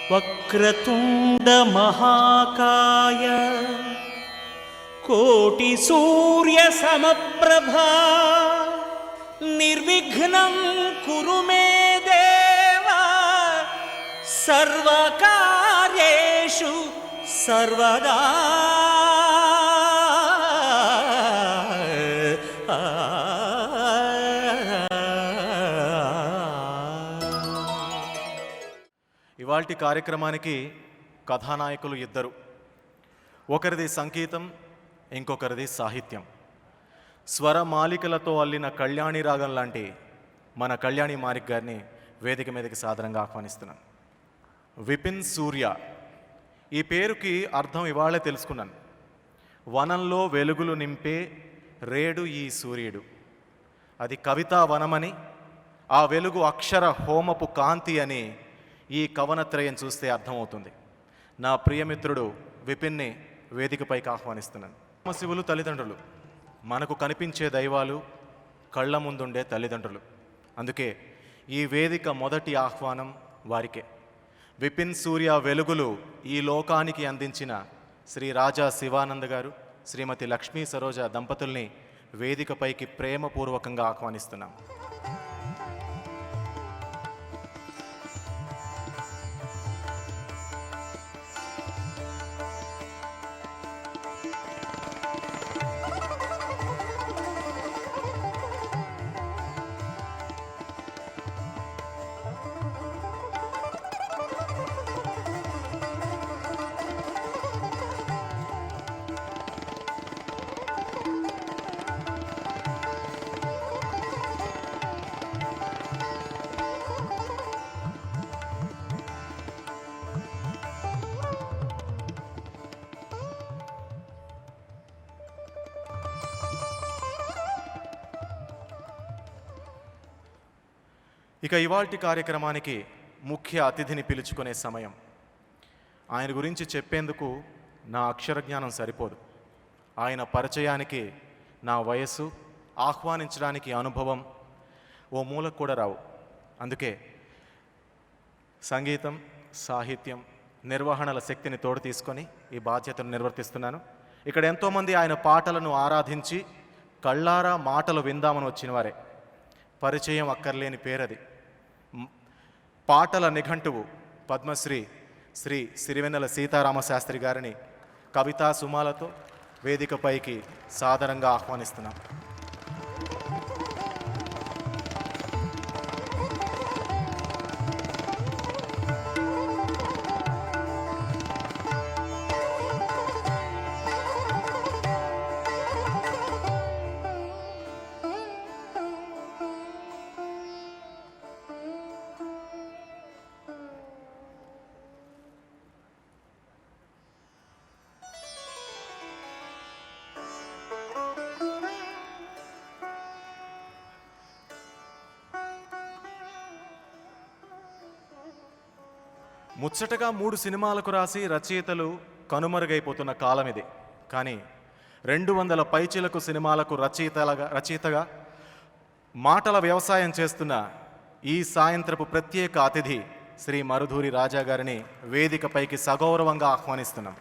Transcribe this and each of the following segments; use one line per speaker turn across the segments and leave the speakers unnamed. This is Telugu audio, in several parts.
వక్రతుండ మహాకాయ కోటి సూర్య సమప్రభా నిర్విఘ్నం కురు మే దేవ సర్వకార్యేషు సర్వదా.
ఇవాల్టి కార్యక్రమానికి కథానాయకులు ఇద్దరు. ఒకరిది సంగీతం, ఇంకొకరిది సాహిత్యం. స్వరమాలికలతో అల్లిన కళ్యాణి రాగం లాంటి మన కళ్యాణి మారిక్ గారిని వేదిక మీదకి సాదరంగా ఆహ్వానిస్తున్నాను. విపిన్ సూర్య ఈ పేరుకి అర్థం ఇవాళే తెలుసుకున్నాను. వనంలో వెలుగులు నింపే రేడు ఈ సూర్యుడు. అది కవితా వనమని, ఆ వెలుగు అక్షర హోమపు కాంతి అని ఈ కవనత్రయం చూస్తే అర్థమవుతుంది. నా ప్రియమిత్రుడు విపిన్ని వేదికపైకి ఆహ్వానిస్తున్నాను. శివులు తల్లిదండ్రులు, మనకు కనిపించే దైవాలు, కళ్ళ ముందుండే తల్లిదండ్రులు. అందుకే ఈ వేదిక మొదటి ఆహ్వానం వారికే. విపిన్ సూర్య వెలుగులు ఈ లోకానికి అందించిన శ్రీ రాజా శివానంద్ గారు, శ్రీమతి లక్ష్మీ సరోజ దంపతుల్ని వేదికపైకి ప్రేమపూర్వకంగా ఆహ్వానిస్తున్నాం. ఇక ఇవాల్టి కార్యక్రమానికి ముఖ్య అతిథిని పిలుచుకునే సమయం. ఆయన గురించి చెప్పేందుకు నా అక్షర జ్ఞానం సరిపోదు. ఆయన పరిచయానికి నా వయస్సు, ఆహ్వానించడానికి అనుభవం ఓ మూలకు కూడా రావు. అందుకే సంగీతం, సాహిత్యం, నిర్వహణల శక్తిని తోడు తీసుకొని ఈ బాధ్యతను నిర్వర్తిస్తున్నాను. ఇక్కడ ఎంతోమంది ఆయన పాటలను ఆరాధించి కళ్ళారా మాటలు విందామని వచ్చిన వారే. పరిచయం అక్కర్లేని పేరది. పాటల నిఘంటువు పద్మశ్రీ శ్రీ సిరివెన్నెల సీతారామశాస్త్రి గారిని కవితా సుమాలతో వేదికపైకి సాదరంగా ఆహ్వానిస్తున్నాం. ముచ్చటగా 3 సినిమాలకు రాసి రచయితలు కనుమరుగైపోతున్న కాలం ఇది. కానీ 200 పైచిలకు సినిమాలకు రచయితగా మాటల వ్యవసాయం చేస్తున్న ఈ సాయంత్రపు ప్రత్యేక అతిథి శ్రీ మరుధూరి రాజా గారిని వేదికపైకి సగౌరవంగా ఆహ్వానిస్తున్నాం.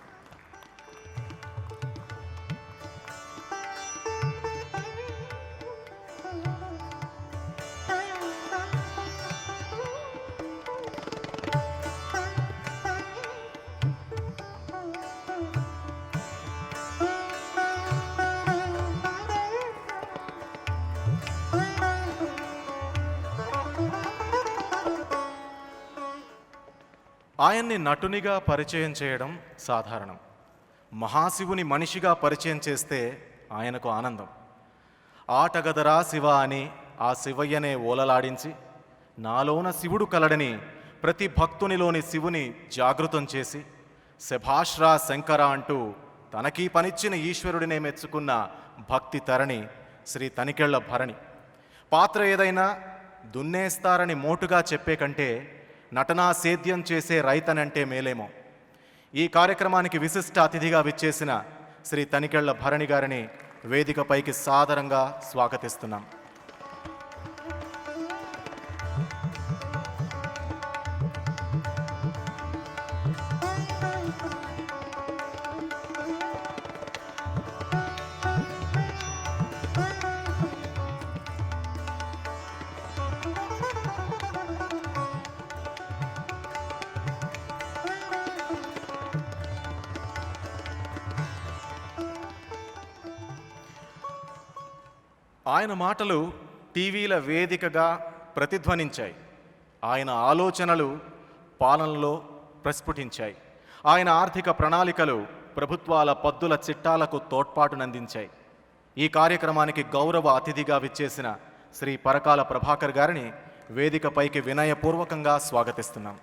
ఆయన్ని నటునిగా పరిచయం చేయడం సాధారణం. మహాశివుని మనిషిగా పరిచయం చేస్తే ఆయనకు ఆనందం. ఆటగదరా శివ అని ఆ శివయ్యనే ఓలలాడించి నాలోన శివుడు కలడని ప్రతి భక్తునిలోని శివుని జాగృతం చేసి శభాష్రా శంకర అంటూ తనకీ పనిచ్చిన ఈశ్వరుడినే మెచ్చుకున్న భక్తి తరణి శ్రీ తనికెళ్ల భరణి. పాత్ర ఏదైనా దున్నేస్తారని మోటుగా చెప్పే కంటే నటనా సేద్యం చేసే రైతనంటే మేలేమో. ఈ కార్యక్రమానికి విశిష్ట అతిథిగా విచ్చేసిన శ్రీ తనికెళ్ల భరణి గారిని వేదికపైకి సాదరంగా స్వాగతిస్తున్నాం. ఆయన మాటలు టీవీల వేదికగా ప్రతిధ్వనించాయి. ఆయన ఆలోచనలు పాలనలో ప్రస్ఫుటించాయి. ఆయన ఆర్థిక ప్రణాళికలు ప్రభుత్వాల పద్దుల చిట్టాలకు తోడ్పాటునందించాయి. ఈ కార్యక్రమానికి గౌరవ అతిథిగా విచ్చేసిన శ్రీ పరకాల ప్రభాకర్ గారిని వేదికపైకి వినయపూర్వకంగా స్వాగతిస్తున్నాం.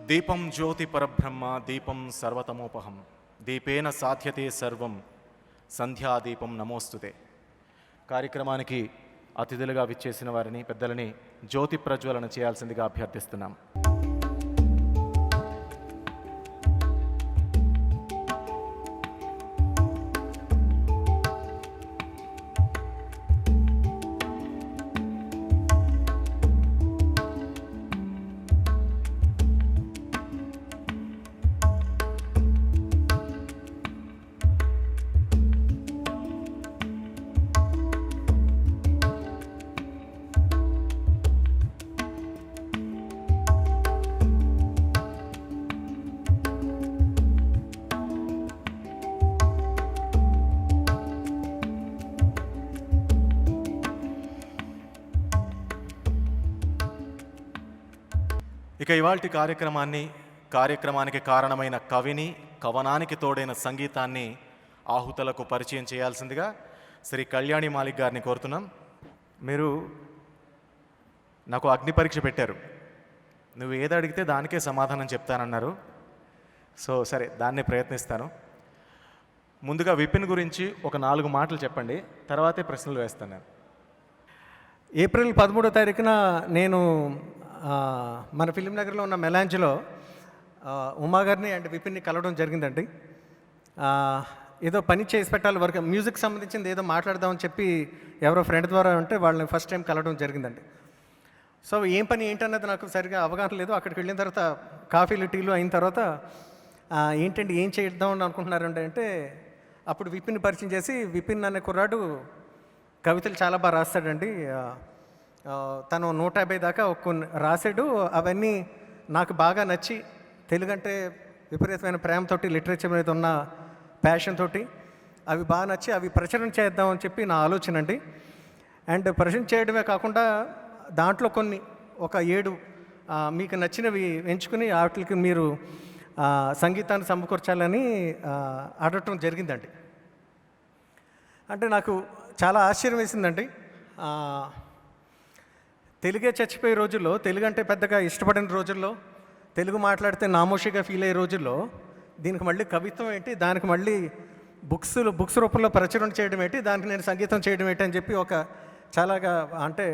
దీపం జ్యోతి పరబ్రహ్మ దీపం సర్వతమోపహం దీపేన సాధ్యతే సర్వం సంధ్యాదీపం నమోస్తుతే. కార్యక్రమానికి అతిథులుగా విచ్చేసిన వారిని పెద్దలని జ్యోతి ప్రజ్వలన చేయాల్సిందిగా అభ్యర్థిస్తున్నాం. ఇక ఇవాల్టి కార్యక్రమానికి కారణమైన కవిని, కవనానికి తోడైన సంగీతాన్ని ఆహుతులకు పరిచయం చేయాల్సిందిగా శ్రీ కళ్యాణి మాలిక్ గారిని కోరుతున్నాం. మీరు నాకు అగ్ని పరీక్ష పెట్టారు. నువ్వు ఏది అడిగితే దానికే సమాధానం చెప్తానన్నారు. సో సరే, దాన్ని ప్రయత్నిస్తాను. ముందుగా విపిన్ గురించి ఒక 4 మాటలు చెప్పండి, తర్వాతే ప్రశ్నలు వేస్తాను. నేను
ఏప్రిల్ 13వ తారీఖున నేను మన ఫిలిం నగర్లో ఉన్న మెలాంజ్లో ఉమా గారిని అండ్ విపిన్ని కలవడం జరిగిందండి. ఏదో పని చేసి పెట్టాలి, వర్క్ మ్యూజిక్ సంబంధించింది ఏదో మాట్లాడదామని చెప్పి ఎవరో ఫ్రెండ్ ద్వారా ఉంటే వాళ్ళని ఫస్ట్ టైం కలవడం జరిగిందండి. సో ఏం పని ఏంటన్నది నాకు సరిగా అవగాహన లేదు. అక్కడికి వెళ్ళిన తర్వాత కాఫీలు టీలు అయిన తర్వాత ఏంటండి ఏం చేద్దాం అని అనుకుంటున్నారంటే అంటే అప్పుడు విపిన్ని పరిచయం చేసి, విపిన్ అనే కుర్రాడు కవితలు చాలా బాగా రాస్తాడండి, తను 150 దాకా కొన్ని రాశాడు. అవన్నీ నాకు బాగా నచ్చి, తెలుగు అంటే విపరీతమైన ప్రేమతోటి, లిటరేచర్ మీద ఉన్న ప్యాషన్ తోటి అవి బాగా నచ్చి అవి ప్రచురణ చేద్దామని చెప్పి నా ఆలోచన అండి. అండ్ ప్రచురణ చేయడమే కాకుండా దాంట్లో ఒక 7 మీకు నచ్చినవి ఎంచుకుని వాటికి మీరు సంగీతాన్ని సమకూర్చాలని అడగటం జరిగిందండి. అంటే నాకు చాలా ఆశ్చర్యం వేసిందండి. తెలుగే చచ్చిపోయే రోజుల్లో, తెలుగు అంటే పెద్దగా ఇష్టపడిన రోజుల్లో, తెలుగు మాట్లాడితే నామోషిగా ఫీల్ అయ్యే రోజుల్లో దీనికి మళ్ళీ కవిత్వం ఏంటి, దానికి మళ్ళీ బుక్స్ రూపంలో ప్రచురణ చేయడం ఏంటి, దానికి నేను సంగీతం చేయడం ఏంటి అని చెప్పి చాలాగా అంటే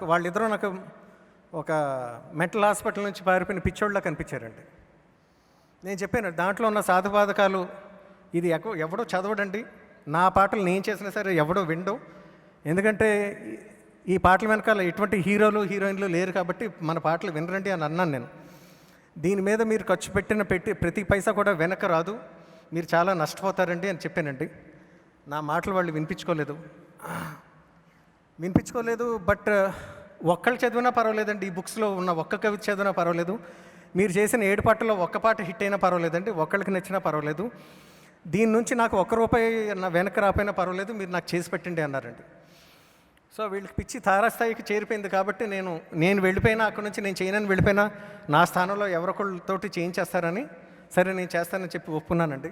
వాళ్ళిద్దరూ నాకు ఒక మెంటల్ హాస్పిటల్ నుంచి పారిపోయిన పిచ్చోళ్ళ కనిపించారండి. నేను చెప్పాను దాంట్లో ఉన్న సాధుబాధకాలు ఇది ఎవడో చదవడండి, నా పాటలు నేను చేసినా సరే ఎవడో వినడు, ఎందుకంటే ఈ పాటల వెనకాల ఎటువంటి హీరోలు హీరోయిన్లు లేరు కాబట్టి మన పాటలు వినరండి అని అన్నాను నేను. దీని మీద మీరు ఖర్చు పెట్టిన ప్రతి పైసా కూడా వెనక రాదు, మీరు చాలా నష్టపోతారండి అని చెప్పానండి. నా మాటలు వాళ్ళు వినిపించుకోలేదు. బట్ ఒక్కళ్ళు చదివినా పర్వాలేదండి, ఈ బుక్స్లో ఉన్న ఒక్క కవిత చదివినా పర్వాలేదు, మీరు చేసిన 7 పాటల్లో ఒక్క పాట హిట్ అయినా పర్వాలేదండి, ఒక్కళ్ళకి నచ్చినా పర్వాలేదు, దీని నుంచి నాకు ₹1 నా వెనక రాపోయినా పర్వాలేదు, మీరు నాకు చేసి పెట్టండి అన్నారండి. సో వీళ్ళకి పిచ్చి తారాస్థాయికి చేరిపోయింది కాబట్టి నేను వెళ్ళిపోయినా, అక్కడి నుంచి నేను చేయనని వెళ్ళిపోయినా నా స్థానంలో ఎవరొకళ్ళతోటి చేయించేస్తారని, సరే నేను చేస్తానని చెప్పి ఒప్పుకున్నానండి.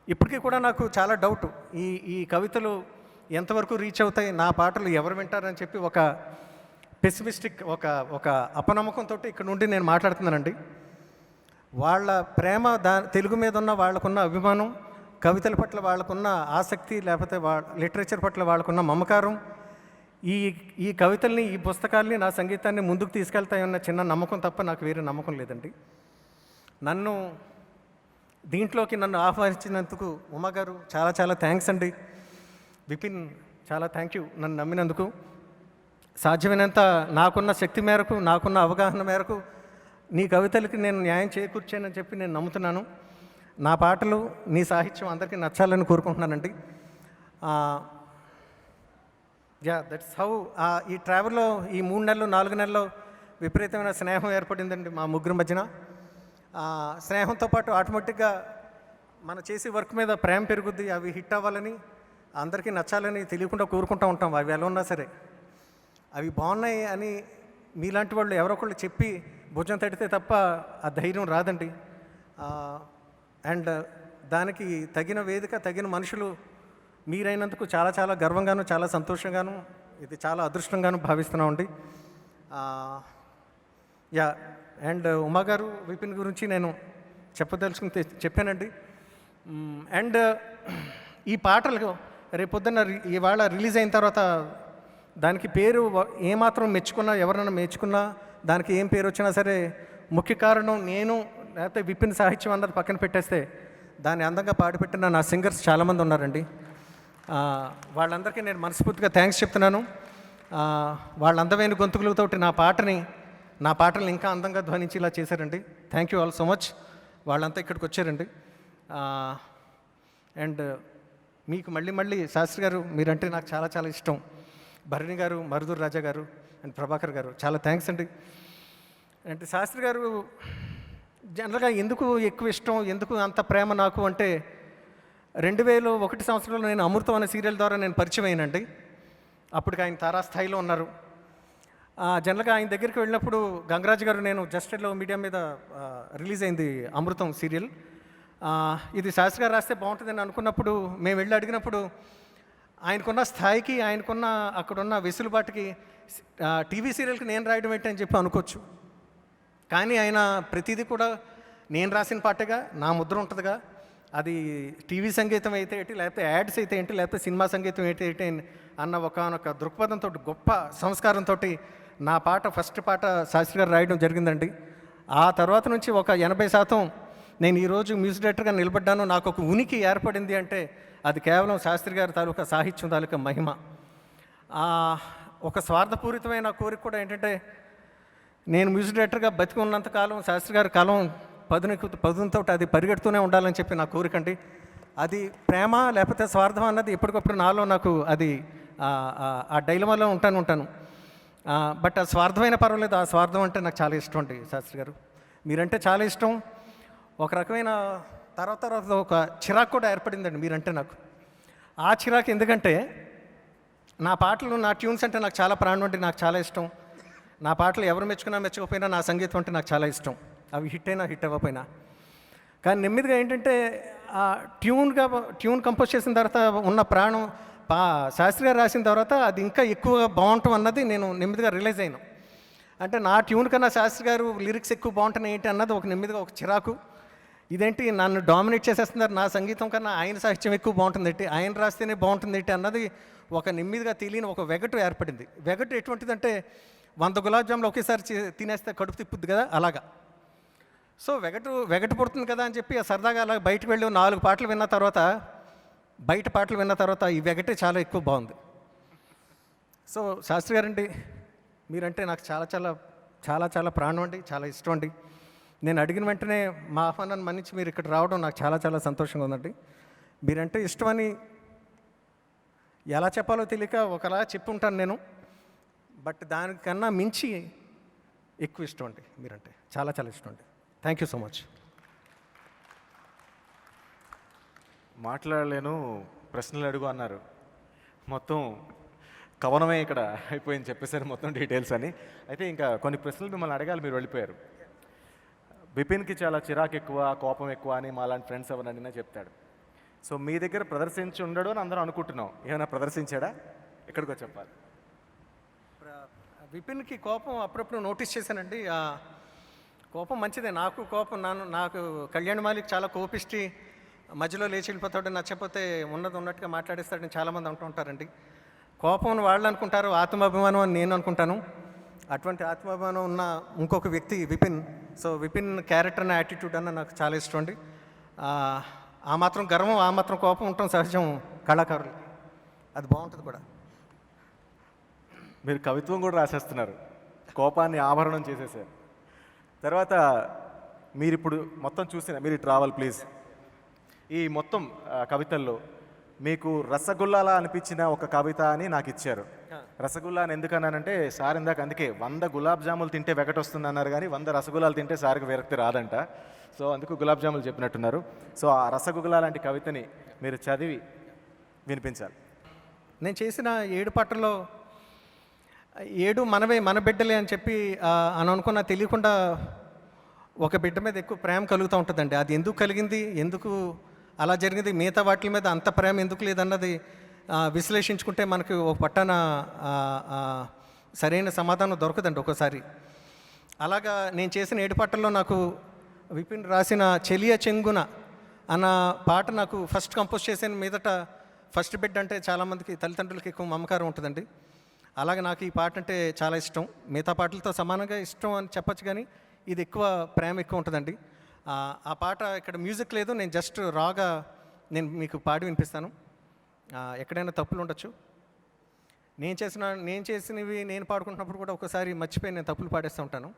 ఇప్పటికీ కూడా నాకు చాలా డౌట్, ఈ కవితలు ఎంతవరకు రీచ్ అవుతాయి, నా పాటలు ఎవరు వింటారని చెప్పి ఒక పెసిమిస్టిక్ ఒక అపనమ్మకంతో ఇక్కడ నుండి నేను మాట్లాడుతున్నానండి. వాళ్ళ ప్రేమ తెలుగు మీద ఉన్న వాళ్ళకున్న అభిమానం, కవితల పట్ల వాళ్ళకున్న ఆసక్తి, లేకపోతే లిటరేచర్ పట్ల వాళ్ళకున్న మమకారం, ఈ ఈ కవితల్ని, ఈ పుస్తకాల్ని, నా సంగీతాన్ని ముందుకు తీసుకెళ్తాయన్న చిన్న నమ్మకం తప్ప నాకు వేరే నమ్మకం లేదండి. నన్ను దీంట్లోకి ఆహ్వానించినందుకు ఉమా గారు చాలా చాలా థ్యాంక్స్ అండి. విపిన్ చాలా థ్యాంక్ యూ నన్ను నమ్మినందుకు. సాధ్యమైనంత నాకున్న శక్తి మేరకు, నాకున్న అవగాహన మేరకు నీ కవితలకి నేను న్యాయం చేకూర్చానని చెప్పి నేను నమ్ముతున్నాను. నా పాటలు, నీ సాహిత్యం అందరికీ నచ్చాలని కోరుకుంటున్నానండి. దట్స్ హౌ ఈ ట్రావెల్లో ఈ 3 నెలలు 4 నెలల్లో విపరీతమైన స్నేహం ఏర్పడిందండి మా ముగ్గురు మధ్యన. స్నేహంతో పాటు ఆటోమేటిక్గా మన చేసే వర్క్ మీద ప్రేమ పెరుగుద్ది. అవి హిట్ అవ్వాలని, అందరికీ నచ్చాలని తెలియకుండా కోరుకుంటూ ఉంటాం. అవి ఎలా ఉన్నా సరే అవి బాగున్నాయి అని మీలాంటి వాళ్ళు ఎవరో ఒకళ్ళు చెప్పి భుజం తడితే తప్ప ఆ ధైర్యం రాదండి. అండ్ దానికి తగిన వేదిక, తగిన మనుషులు మీరైనందుకు చాలా చాలా గర్వంగాను, చాలా సంతోషంగాను, ఇది చాలా అదృష్టంగాను భావిస్తున్నామండి. అండ్ ఉమా గారు, విపిన్ గురించి నేను చెప్పదలుచుకుని చెప్పానండి. అండ్ ఈ పాటలు రేపొద్దున్న ఇవాళ రిలీజ్ అయిన తర్వాత దానికి పేరు ఏమాత్రం మెచ్చుకున్నా, ఎవరైనా మెచ్చుకున్నా, దానికి ఏం పేరు వచ్చినా సరే ముఖ్య కారణం నేను లేకపోతే విపిన్ సాహిత్యం అన్నది పక్కన పెట్టేస్తే దాన్ని అందంగా పాడిపెట్టిన నా సింగర్స్ చాలామంది ఉన్నారండి. వాళ్ళందరికీ నేను మనస్ఫూర్తిగా థ్యాంక్స్ చెప్తున్నాను. వాళ్ళ అందమైన గొంతుకులతోటి నా పాటలు ఇంకా అందంగా ధ్వనించేలా చేశారండి. Thank you all so much. వాళ్ళంతా ఇక్కడికి వచ్చారండి. అండ్ మీకు మళ్ళీ శాస్త్రి గారు మీరంటే నాకు చాలా చాలా ఇష్టం. భరణి గారు, మరుదూరు రాజా గారు అండ్ ప్రభాకర్ గారు చాలా థ్యాంక్స్ అండి. అంటే శాస్త్రి గారు జనరల్గా ఎందుకు ఎక్కువ ఇష్టం, ఎందుకు అంత ప్రేమ నాకు అంటే 2001 సంవత్సరంలో నేను అమృతం అనే సీరియల్ ద్వారా నేను పరిచయం అయినండి. అప్పటికి ఆయన తారాస్థాయిలో ఉన్నారు. జనరల్గా ఆయన దగ్గరికి వెళ్ళినప్పుడు గంగరాజు గారు, నేను జస్టెడ్లో మీడియా మీద రిలీజ్ అయింది అమృతం సీరియల్, ఇది శాస్త్రి గారు రాస్తే బాగుంటుందని అనుకున్నప్పుడు మేము వెళ్ళి అడిగినప్పుడు ఆయనకున్న స్థాయికి, ఆయనకున్న అక్కడున్న వెసులుబాటుకి టీవీ సీరియల్కి నేను రాయడం ఏంటి అని చెప్పి అనుకోవచ్చు. కానీ ఆయన ప్రతిదీ కూడా నేను రాసిన పాటగా, నా ముద్ర ఉంటుందిగా, అది టీవీ సంగీతం అయితే ఏంటి, లేకపోతే యాడ్స్ అయితే ఏంటి, లేకపోతే సినిమా సంగీతం అయితే ఏంటి అన్న ఒకనొక దృక్పథంతో, గొప్ప సంస్కారంతో నా పాట, ఫస్ట్ పాట శాస్త్రి గారు రాయడం జరిగిందండి. ఆ తర్వాత నుంచి ఒక 80% నేను ఈరోజు మ్యూజిక్ డైరెక్టర్గా నిలబడ్డాను, నాకు ఒక ఉనికి ఏర్పడింది అంటే అది కేవలం శాస్త్రి గారి తాలూకా సాహిత్యం తాలూకా మహిమ. ఒక స్వార్థపూరితమైన కోరిక కూడా ఏంటంటే, నేను మ్యూజిక్ డైరెక్టర్గా బతికి ఉన్నంతకాలం శాస్త్రి గారి కాలం పదునితో అది పరిగెడుతూనే ఉండాలని చెప్పి నా కోరిక అండి. అది ప్రేమ లేకపోతే స్వార్థం అన్నది ఎప్పటికప్పుడు నాలో నాకు అది ఆ డైలమాలో ఉంటాను. బట్ ఆ స్వార్థమైన పర్వాలేదు, ఆ స్వార్థం అంటే నాకు చాలా ఇష్టం అండి. శాస్త్రి గారు మీరంటే చాలా ఇష్టం. ఒక రకమైన తర్వాత ఒక చిరాకు కూడా ఏర్పడిందండి మీరంటే నాకు. ఆ చిరాకు ఎందుకంటే నా పాటలు, నా ట్యూన్స్ అంటే నాకు చాలా ప్రాణం అండి, నాకు చాలా ఇష్టం. నా పాటలు ఎవరు మెచ్చుకున్నా మెచ్చకపోయినా నా సంగీతం అంటే నాకు చాలా ఇష్టం. అవి హిట్ అయినా హిట్ అవ్వకపోయినా. కానీ నెమ్మదిగా ఏంటంటే ట్యూన్ కంపోజ్ చేసిన తర్వాత ఉన్న ప్రాణం శాస్త్రి గారు రాసిన తర్వాత అది ఇంకా ఎక్కువగా బాగుంటాం అన్నది నేను నెమ్మదిగా రియలైజ్ అయ్యాను. అంటే నా ట్యూన్ కన్నా శాస్త్రి గారు లిరిక్స్ ఎక్కువ బాగుంటున్నాయి ఏంటి అన్నది ఒక నెమ్మదిగా ఒక చిరాకు. ఇదేంటి నన్ను డామినేట్ చేసేస్తున్నారు, నా సంగీతం కన్నా ఆయన సాహిత్యం ఎక్కువ బాగుంటుంది ఏంటి, ఆయన రాస్తేనే బాగుంటుంది ఏంటి అన్నది ఒక నెమ్మదిగా తెలియని ఒక వెగటు ఏర్పడింది. వెగటు ఎటువంటిదంటే 100 గులాబ్ జాములు ఒకేసారి తినేస్తే కడుపు తిప్పుద్ది కదా, అలాగా. సో వెగటు పుడుతుంది కదా అని చెప్పి సరదాగా అలా బయటకు వెళ్ళి 4 పాటలు విన్న తర్వాత, బయట పాటలు విన్న తర్వాత ఈ వెగటే చాలా ఎక్కువ బాగుంది. సో శాస్త్రి గారండి మీరంటే నాకు చాలా చాలా చాలా చాలా ప్రాణం అండి, చాలా ఇష్టం అండి. నేను అడిగిన వెంటనే మా ఆహ్వానాన్ని మన్నించి మీరు ఇక్కడ రావడం నాకు చాలా చాలా సంతోషంగా ఉందండి. మీరంటే ఇష్టమని ఎలా చెప్పాలో తెలియక ఒకలా చెప్పి ఉంటాను నేను. బట్ దానికన్నా మించి ఎక్కువ ఇష్టం అండి మీరంటే, చాలా చాలా ఇష్టం అండి. Thank you so much.
మాట్లాడలేను, ప్రశ్నలు అడుగు అన్నారు. మొత్తం కవనమే ఇక్కడ అయిపోయింది చెప్పేసారు మొత్తం డీటెయిల్స్ అని. అయితే ఇంకా కొన్ని ప్రశ్నలు మిమ్మల్ని అడగాలి, మీరు వెళ్ళిపోయారు. బిపిన్కి చాలా చిరాకు ఎక్కువ, కోపం ఎక్కువ అని మా లాంటి ఫ్రెండ్స్ ఎవరు అడిగినా చెప్తాడు. సో మీ దగ్గర ప్రదర్శించి ఉండడు అని అందరం అనుకుంటున్నాం. ఏమైనా ప్రదర్శించాడా? ఎక్కడికో చెప్పాలి.
విపిన్కి కోపం అప్పుడప్పుడు నోటీస్ చేశానండి. కోపం మంచిదే, నాకు కోపం నాకు కళ్యాణ్ మాలిక్ చాలా కోపిష్టి, మధ్యలో లేచి వెళ్ళిపోతాడు, నచ్చకపోతే ఉన్నది ఉన్నట్టుగా మాట్లాడేస్తాడని చాలామంది అంటూ ఉంటారండి. కోపం వాళ్ళు అనుకుంటారు, ఆత్మాభిమానం అని నేను అనుకుంటాను. అటువంటి ఆత్మాభిమానం ఉన్న ఇంకొక వ్యక్తి Vipin. So Vipin character and attitude అన్న నాకు చాలా ఇష్టం అండి. ఆ మాత్రం గర్వం, ఆ మాత్రం కోపం ఉండటం సహజం కళాకారులకి. అది బాగుంటుంది కూడా.
మీరు కవిత్వం కూడా రాసేస్తున్నారు, కోపాన్ని ఆభరణం చేసేసారు. తర్వాత మీరు ఇప్పుడు మొత్తం చూసిన మీరు ట్రావెల్ ప్లీజ్ ఈ మొత్తం కవితల్లో మీకు రసగుల్లాలా అనిపించిన ఒక కవిత అని నాకు ఇచ్చారు. రసగుల్లా అని ఎందుకన్నానంటే సార్ ఇందాక అందుకే 100 గులాబ్ జాములు తింటే వెగట్ వస్తుంది అన్నారు, కానీ 100 రసగుల్లాలు తింటే సార్కి విరక్తి రాదంట. సో అందుకు గులాబ్ జాములు చెప్పినట్టున్నారు. సో ఆ రసగుల్లా లాంటి కవితని మీరు చదివి వినిపించాలి.
నేను చేసిన 7 పాటల్లో 7 మనవే, మన బిడ్డలే అని చెప్పి అని అనుకున్న తెలియకుండా ఒక బిడ్డ మీద ఎక్కువ ప్రేమ కలుగుతూ ఉంటుందండి. అది ఎందుకు కలిగింది, ఎందుకు అలా జరిగింది, మిగతా వాటి మీద అంత ప్రేమ ఎందుకు లేదన్నది విశ్లేషించుకుంటే మనకి ఒక పట్టాన సరైన సమాధానం దొరకదండి ఒక్కోసారి. అలాగా నేను చేసిన 7 పాటల్లో నాకు విపిన్ రాసిన చెలియ చెంగున అన్న పాట నాకు ఫస్ట్ కంపోజ్ చేసిన మీదట ఫస్ట్ బిడ్ అంటే చాలామందికి తల్లిదండ్రులకి ఎక్కువ మమకారం ఉంటుందండి. అలాగే నాకు ఈ పాట అంటే చాలా ఇష్టం. మిగతా పాటలతో సమానంగా ఇష్టం అని చెప్పచ్చు, కానీ ఇది ఎక్కువ ప్రేమ ఎక్కువ ఉంటుందండి. ఆ పాట ఇక్కడ మ్యూజిక్ లేదు, నేను జస్ట్ రాగా నేను మీకు పాడి వినిపిస్తాను. ఎక్కడైనా తప్పులు ఉండొచ్చు. నేను చేసినవి నేను పాడుకుంటున్నప్పుడు కూడా ఒకసారి మర్చిపోయి నేను తప్పులు పాడేస్తూ ఉంటాను.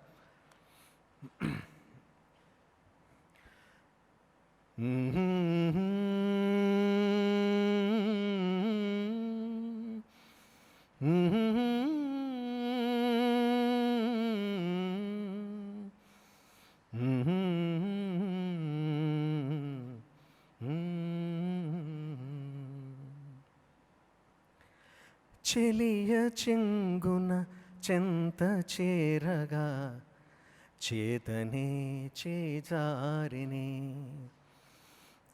చెలియ చెంగున చెంత చేరగా చేతనే చేజారినే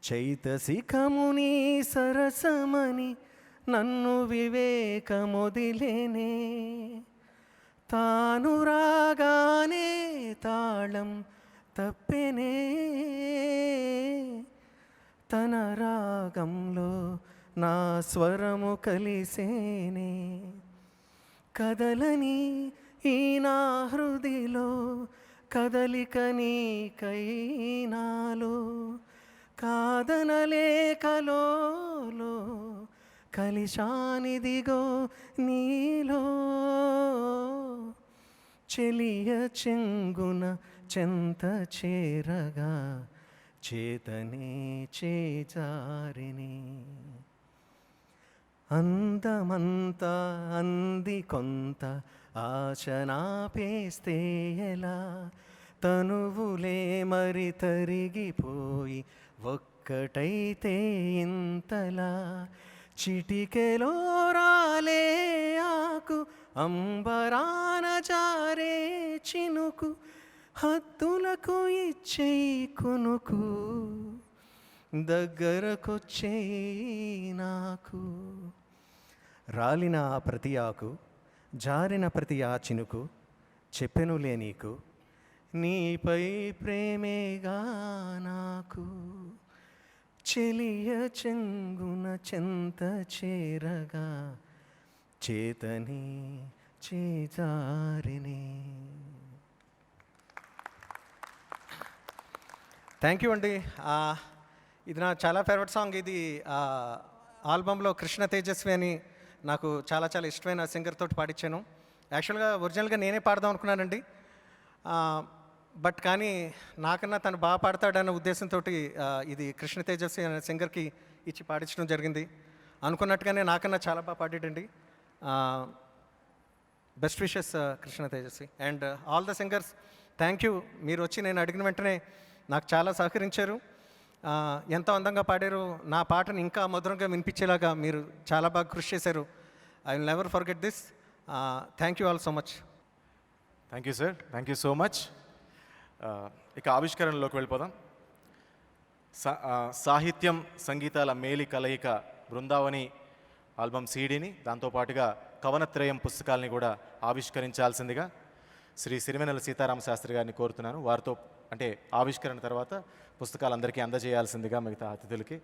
చైతసికముని సరసమని నన్ను వివేకమొదిలేనే తాను రాగానే తాళం తప్పెనే తన రాగంలో నా స్వరము కలిసేనే కదలని ఈ నా హృదిలో కదలిక నీకైనాలో కాదనలేకలో కలిశానిదిగో నీలో చెలియ చెంగున చెంత చేరగా చేతనే చేజారిని అందమంతా అంది కొంత ఆశ నాపేస్తే ఎలా తనువులే మరి తరిగిపోయి ఒక్కటైతే ఇంతలా చిటికెలో రాలే ఆకు అంబరాన జారే చినుకు హద్దులకు ఇచ్చేయి కునుకు దగ్గరకొచ్చేయి నాకు రాలిన ప్రతి ఆకు జారిన ప్రతి ఆ చినుకు చెప్పెనులే నీకు నీపై ప్రేమేగా నాకు చెలియ చెంగున చెంత చేరగా చేతని చేజారిని. థ్యాంక్ యూ అండి. ఇది నా చాలా ఫేవరెట్ సాంగ్. ఇది ఆల్బంలో కృష్ణ తేజస్వి అని నాకు చాలా చాలా ఇష్టమైన సింగర్ తోటి పాడించాను. యాక్చువల్గా ఒరిజినల్గా నేనే పాడదాం అనుకున్నానండి, బట్ కానీ నాకన్నా తను బాగా పాడతాడన్న ఉద్దేశంతో ఇది కృష్ణ తేజస్వి అనే సింగర్కి ఇచ్చి పాడించడం జరిగింది. అనుకున్నట్టుగానే నాకన్నా చాలా బాగా పాడాడండి. Best wishes Krishna Tejaswi and all the singers. Thank you. మీరు వచ్చి నేను అడిగిన వెంటనే నాకు చాలా సహకరించారు. ఎంతో అందంగా పాడారు. నా పాటను ఇంకా మధురంగా వినిపించేలాగా మీరు చాలా బాగా కృషి చేశారు. I will never forget this. Thank you all so much.
Thank you sir, thank you so much. ఇక ఆవిష్కరణలోకి వెళ్ళిపోదాం. సాహిత్యం సంగీతాల మేలి కలయిక బృందావని ఆల్బమ్ సీడీని, దాంతోపాటుగా కవనత్రయం పుస్తకాలని కూడా ఆవిష్కరించాల్సిందిగా శ్రీ సిరివెన్నెల సీతారామ శాస్త్రి గారిని కోరుతున్నాను. వారితో అంటే ఆవిష్కరణ తర్వాత పుస్తకాలు అందరికీ అందజేయాల్సిందిగా మిగతా అతిథులకి.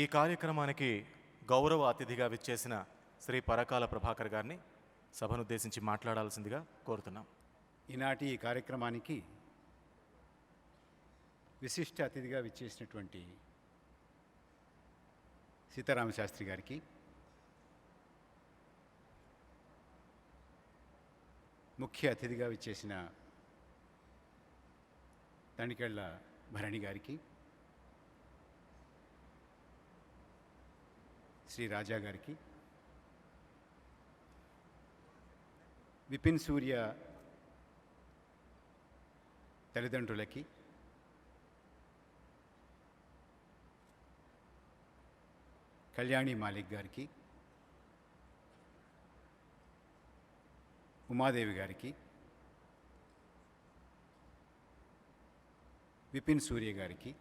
ఈ కార్యక్రమానికి గౌరవ అతిథిగా విచ్చేసిన శ్రీ పరకాల ప్రభాకర్ గారిని సభనుద్దేశించి మాట్లాడాల్సిందిగా కోరుతున్నాం.
ఈనాటి ఈ కార్యక్రమానికి విశిష్ట అతిథిగా విచ్చేసినటువంటి సీతారామశాస్త్రి గారికి, ముఖ్య అతిథిగా విచ్చేసిన తణికెళ్ళ భరణి గారికి, శ్రీ రాజా గారికి, విపిన్ సూర్య తల్లిదండ్రులకి, కళ్యాణి మాలిక్ గారికి, ఉమాదేవి గారికి, విపిన్ సూర్య గారికి,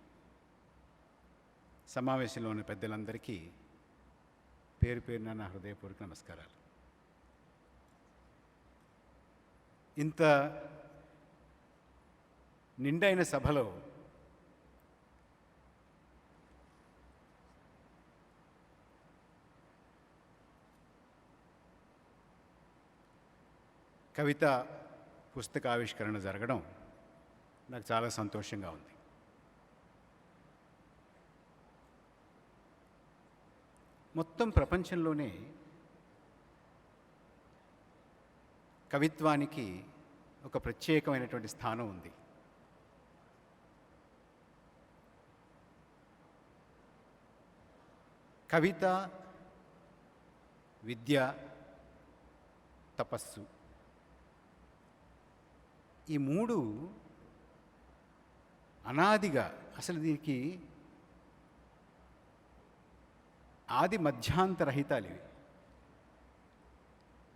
సమావేశంలో ఉన్న పెద్దలందరికీ పేరు పేరున నా హృదయపూర్వక నమస్కారాలు. ఇంత నిండైన సభలో కవిత పుస్తకావిష్కరణ జరగడం నాకు చాలా సంతోషంగా ఉంది. మొత్తం ప్రపంచంలోనే కవిత్వానికి ఒక ప్రత్యేకమైనటువంటి స్థానం ఉంది. కవిత, విద్య, తపస్సు, ఈ మూడు అనాదిగా, అసలు దీనికి ఆది మధ్యాంతరహితాలు ఇవి.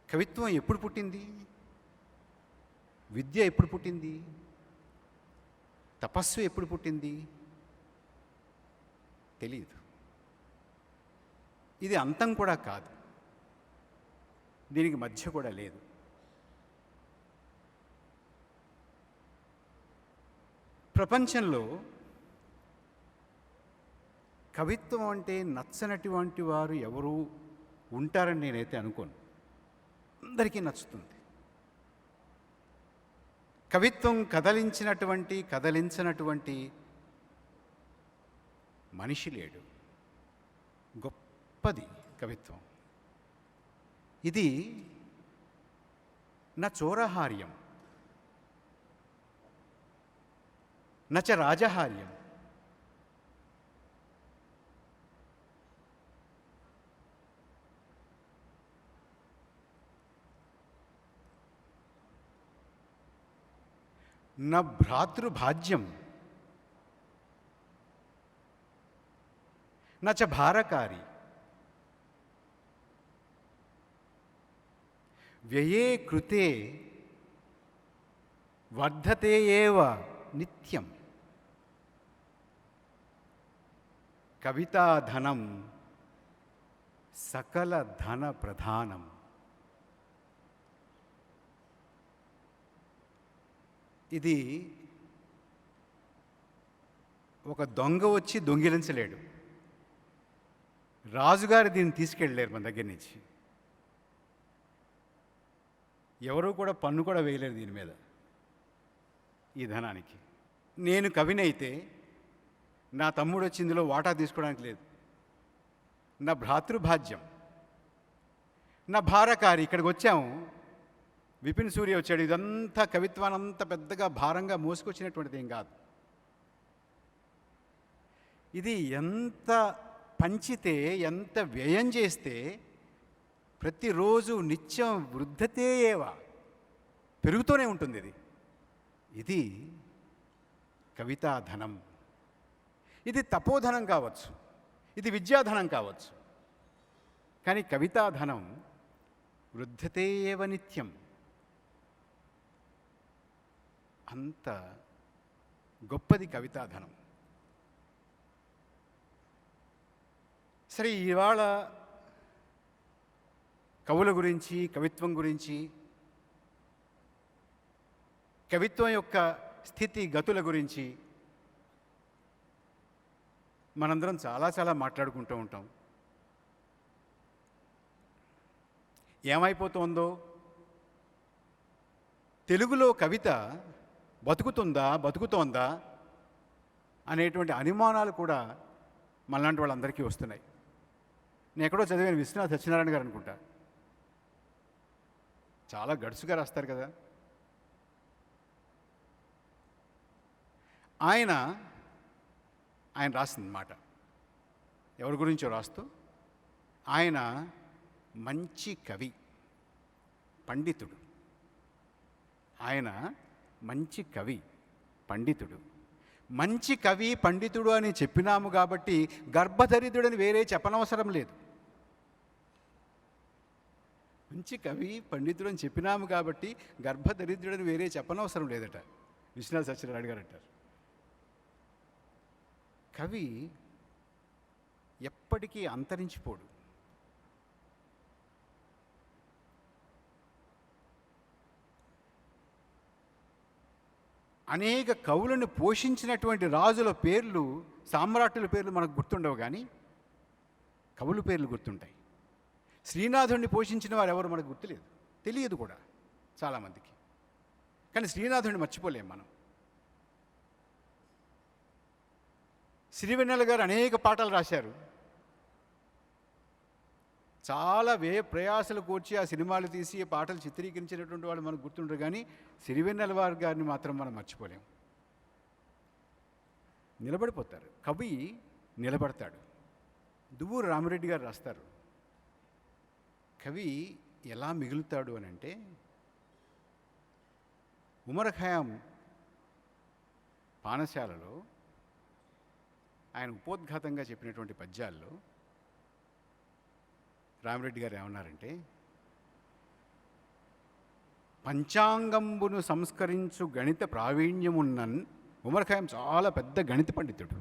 కవిత్వం ఎప్పుడు పుట్టింది? విద్య ఎప్పుడు పుట్టింది? తపస్సు ఎప్పుడు పుట్టింది? తెలియదు. ఇది అంతం కూడా కాదు, దీనికి మధ్య కూడా లేదు. ప్రపంచంలో కవిత్వం అంటే నచ్చనటువంటి వారు ఎవరు ఉంటారని నేనైతే అనుకోను. అందరికీ నచ్చుతుంది. కవిత్వం కదలించినటువంటి మనిషి లేడు. గొప్పది కవిత్వం. ఇది నా చోరహార్యం, నచ రాజహార్యం. న భ్రాతృభాజ్యం నచ భారకారి. వ్యయే కృతే వర్ధతే ఏవ నిత్యం. కవితాధనం సకల ధన ప్రధానం. ఇది ఒక దొంగ వచ్చి దొంగిలించలేడు. రాజుగారు దీన్ని తీసుకెళ్ళలేరు మన దగ్గర నుంచి. ఎవరు కూడా పన్ను కూడా వేయలేరు దీని మీద, ఈ ధనానికి. నేను కవినైతే నా తమ్ముడు వచ్చి ఇందులో వాటా తీసుకోవడానికి లేదు. నా భ్రాతృభాజ్యం, నా భారకారి. ఇక్కడికి వచ్చాము, విపిన్ సూర్య వచ్చాడు. ఇదంతా కవిత్వాన్ని అంత పెద్దగా భారంగా మోసుకొచ్చినటువంటిది ఏం కాదు. ఇది ఎంత పంచితే, ఎంత వ్యయం చేస్తే ప్రతిరోజు నిత్యం వృద్ధతే ఏవా, పెరుగుతూనే ఉంటుంది. ఇది కవితాధనం. ఇది తపోధనం కావచ్చు, ఇది విద్యాధనం కావచ్చు, కానీ కవితాధనం వృద్ధతే ఏవ నిత్యం. అంత గొప్పది కవితాధనం. సరే, ఇవాళ కవుల గురించి, కవిత్వం గురించి, కవిత్వం యొక్క స్థితి గతుల గురించి మనందరం చాలా చాలా మాట్లాడుకుంటూ ఉంటాం. ఏమైపోతుందో, తెలుగులో కవిత బతుకుతోందా అనేటువంటి అనుమానాలు కూడా మనలాంటి వాళ్ళందరికీ వస్తున్నాయి. నేను ఎక్కడో చదివాను, విశ్వనాథ్ సత్యనారాయణ గారు అనుకుంటా, చాలా గడుసుగా రాస్తారు కదా. ఆయన రాసిన మాట ఎవరి గురించో రాస్తూ, ఆయన మంచి కవి, పండితుడు. ఆయన మంచి కవి, పండితుడు. మంచి కవి, పండితుడు అని చెప్పినాము కాబట్టి గర్భదరిద్రుడని వేరే చెప్పనవసరం లేదు. మంచి కవి, పండితుడు అని చెప్పినాము కాబట్టి గర్భదరిద్రుడని వేరే చెప్పనవసరం లేదట విశ్వనాథ సత్యనారాయణ గారు అంటారు. కవి ఎప్పటికీ అంతరించిపోడు. అనేక కవులను పోషించినటువంటి రాజుల పేర్లు, సామ్రాట్టుల పేర్లు మనకు గుర్తుండవు, కానీ కవుల పేర్లు గుర్తుంటాయి. శ్రీనాథుడిని పోషించిన వారు ఎవరు మనకు గుర్తులేదు, తెలియదు కూడా చాలామందికి. కానీ శ్రీనాథుడిని మర్చిపోలేం మనం. సిరివెన్నెల గారు అనేక పాటలు రాశారు. చాలా ప్రయాసలు కూర్చి ఆ సినిమాలు తీసి ఆ పాటలు చిత్రీకరించినటువంటి వాళ్ళు మనకు గుర్తుంటారు, కానీ సిరివెన్నెల వారి గారిని మాత్రం మనం మర్చిపోలేం. నిలబడిపోతారు, కవి నిలబడతాడు. దువ్వూరు రామిరెడ్డి గారు రాస్తారు, కవి ఎలా మిగులుతాడు అని అంటే, ఉమర్ ఖయాం పానశాలలో ఆయన ఉపోద్ఘాతంగా చెప్పినటువంటి పద్యాల్లో రామిరెడ్డి గారు ఏమన్నారంటే, పంచాంగంబును సంస్కరించు గణిత ప్రావీణ్యమున్నన్. ఉమర్ ఖయాం చాలా పెద్ద గణిత పండితుడు.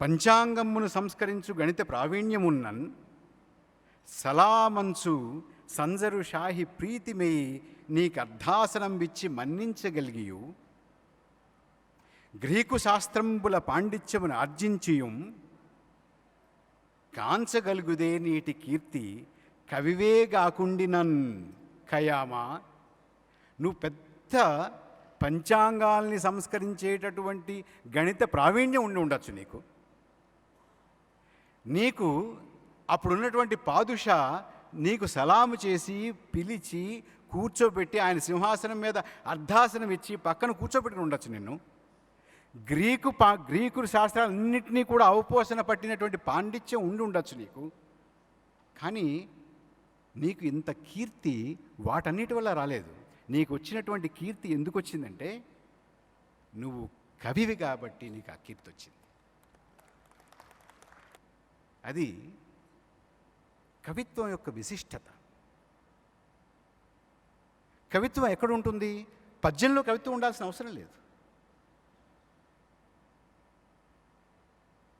పంచాంగంబును సంస్కరించు గణిత ప్రావీణ్యమున్నన్, సలామంచు సంజరు షాహి ప్రీతిమేయి నీకు అర్ధాసనం విచ్చి మన్నించగలిగియు, గ్రీకు శాస్త్రంబుల పాండిత్యమును ఆర్జించియుం, కాంచగలుగుదే నీటి కీర్తి కవివే గాకుండినన్. ఖయామా, నువ్వు పెద్ద పంచాంగాల్ని సంస్కరించేటటువంటి గణిత ప్రావీణ్యం ఉండొచ్చు నీకు అప్పుడున్నటువంటి పాదుషా నీకు సలాము చేసి పిలిచి కూర్చోబెట్టి ఆయన సింహాసనం మీద అర్ధాసనం ఇచ్చి పక్కన కూర్చోబెట్టుకుని ఉండొచ్చు నిన్ను. గ్రీకు శాస్త్రాలన్నింటినీ కూడా అవపోసన పట్టినటువంటి పాండిత్యం ఉండొచ్చు నీకు. కానీ నీకు ఇంత కీర్తి వాటన్నిటి వల్ల రాలేదు. నీకు వచ్చినటువంటి కీర్తి ఎందుకు వచ్చిందంటే, నువ్వు కవివి కాబట్టి నీకు ఆ కీర్తి వచ్చింది. అది కవిత్వం యొక్క విశిష్టత. కవిత్వం ఎక్కడ ఉంటుంది? పద్యంలో కవిత్వం ఉండాల్సిన అవసరం లేదు.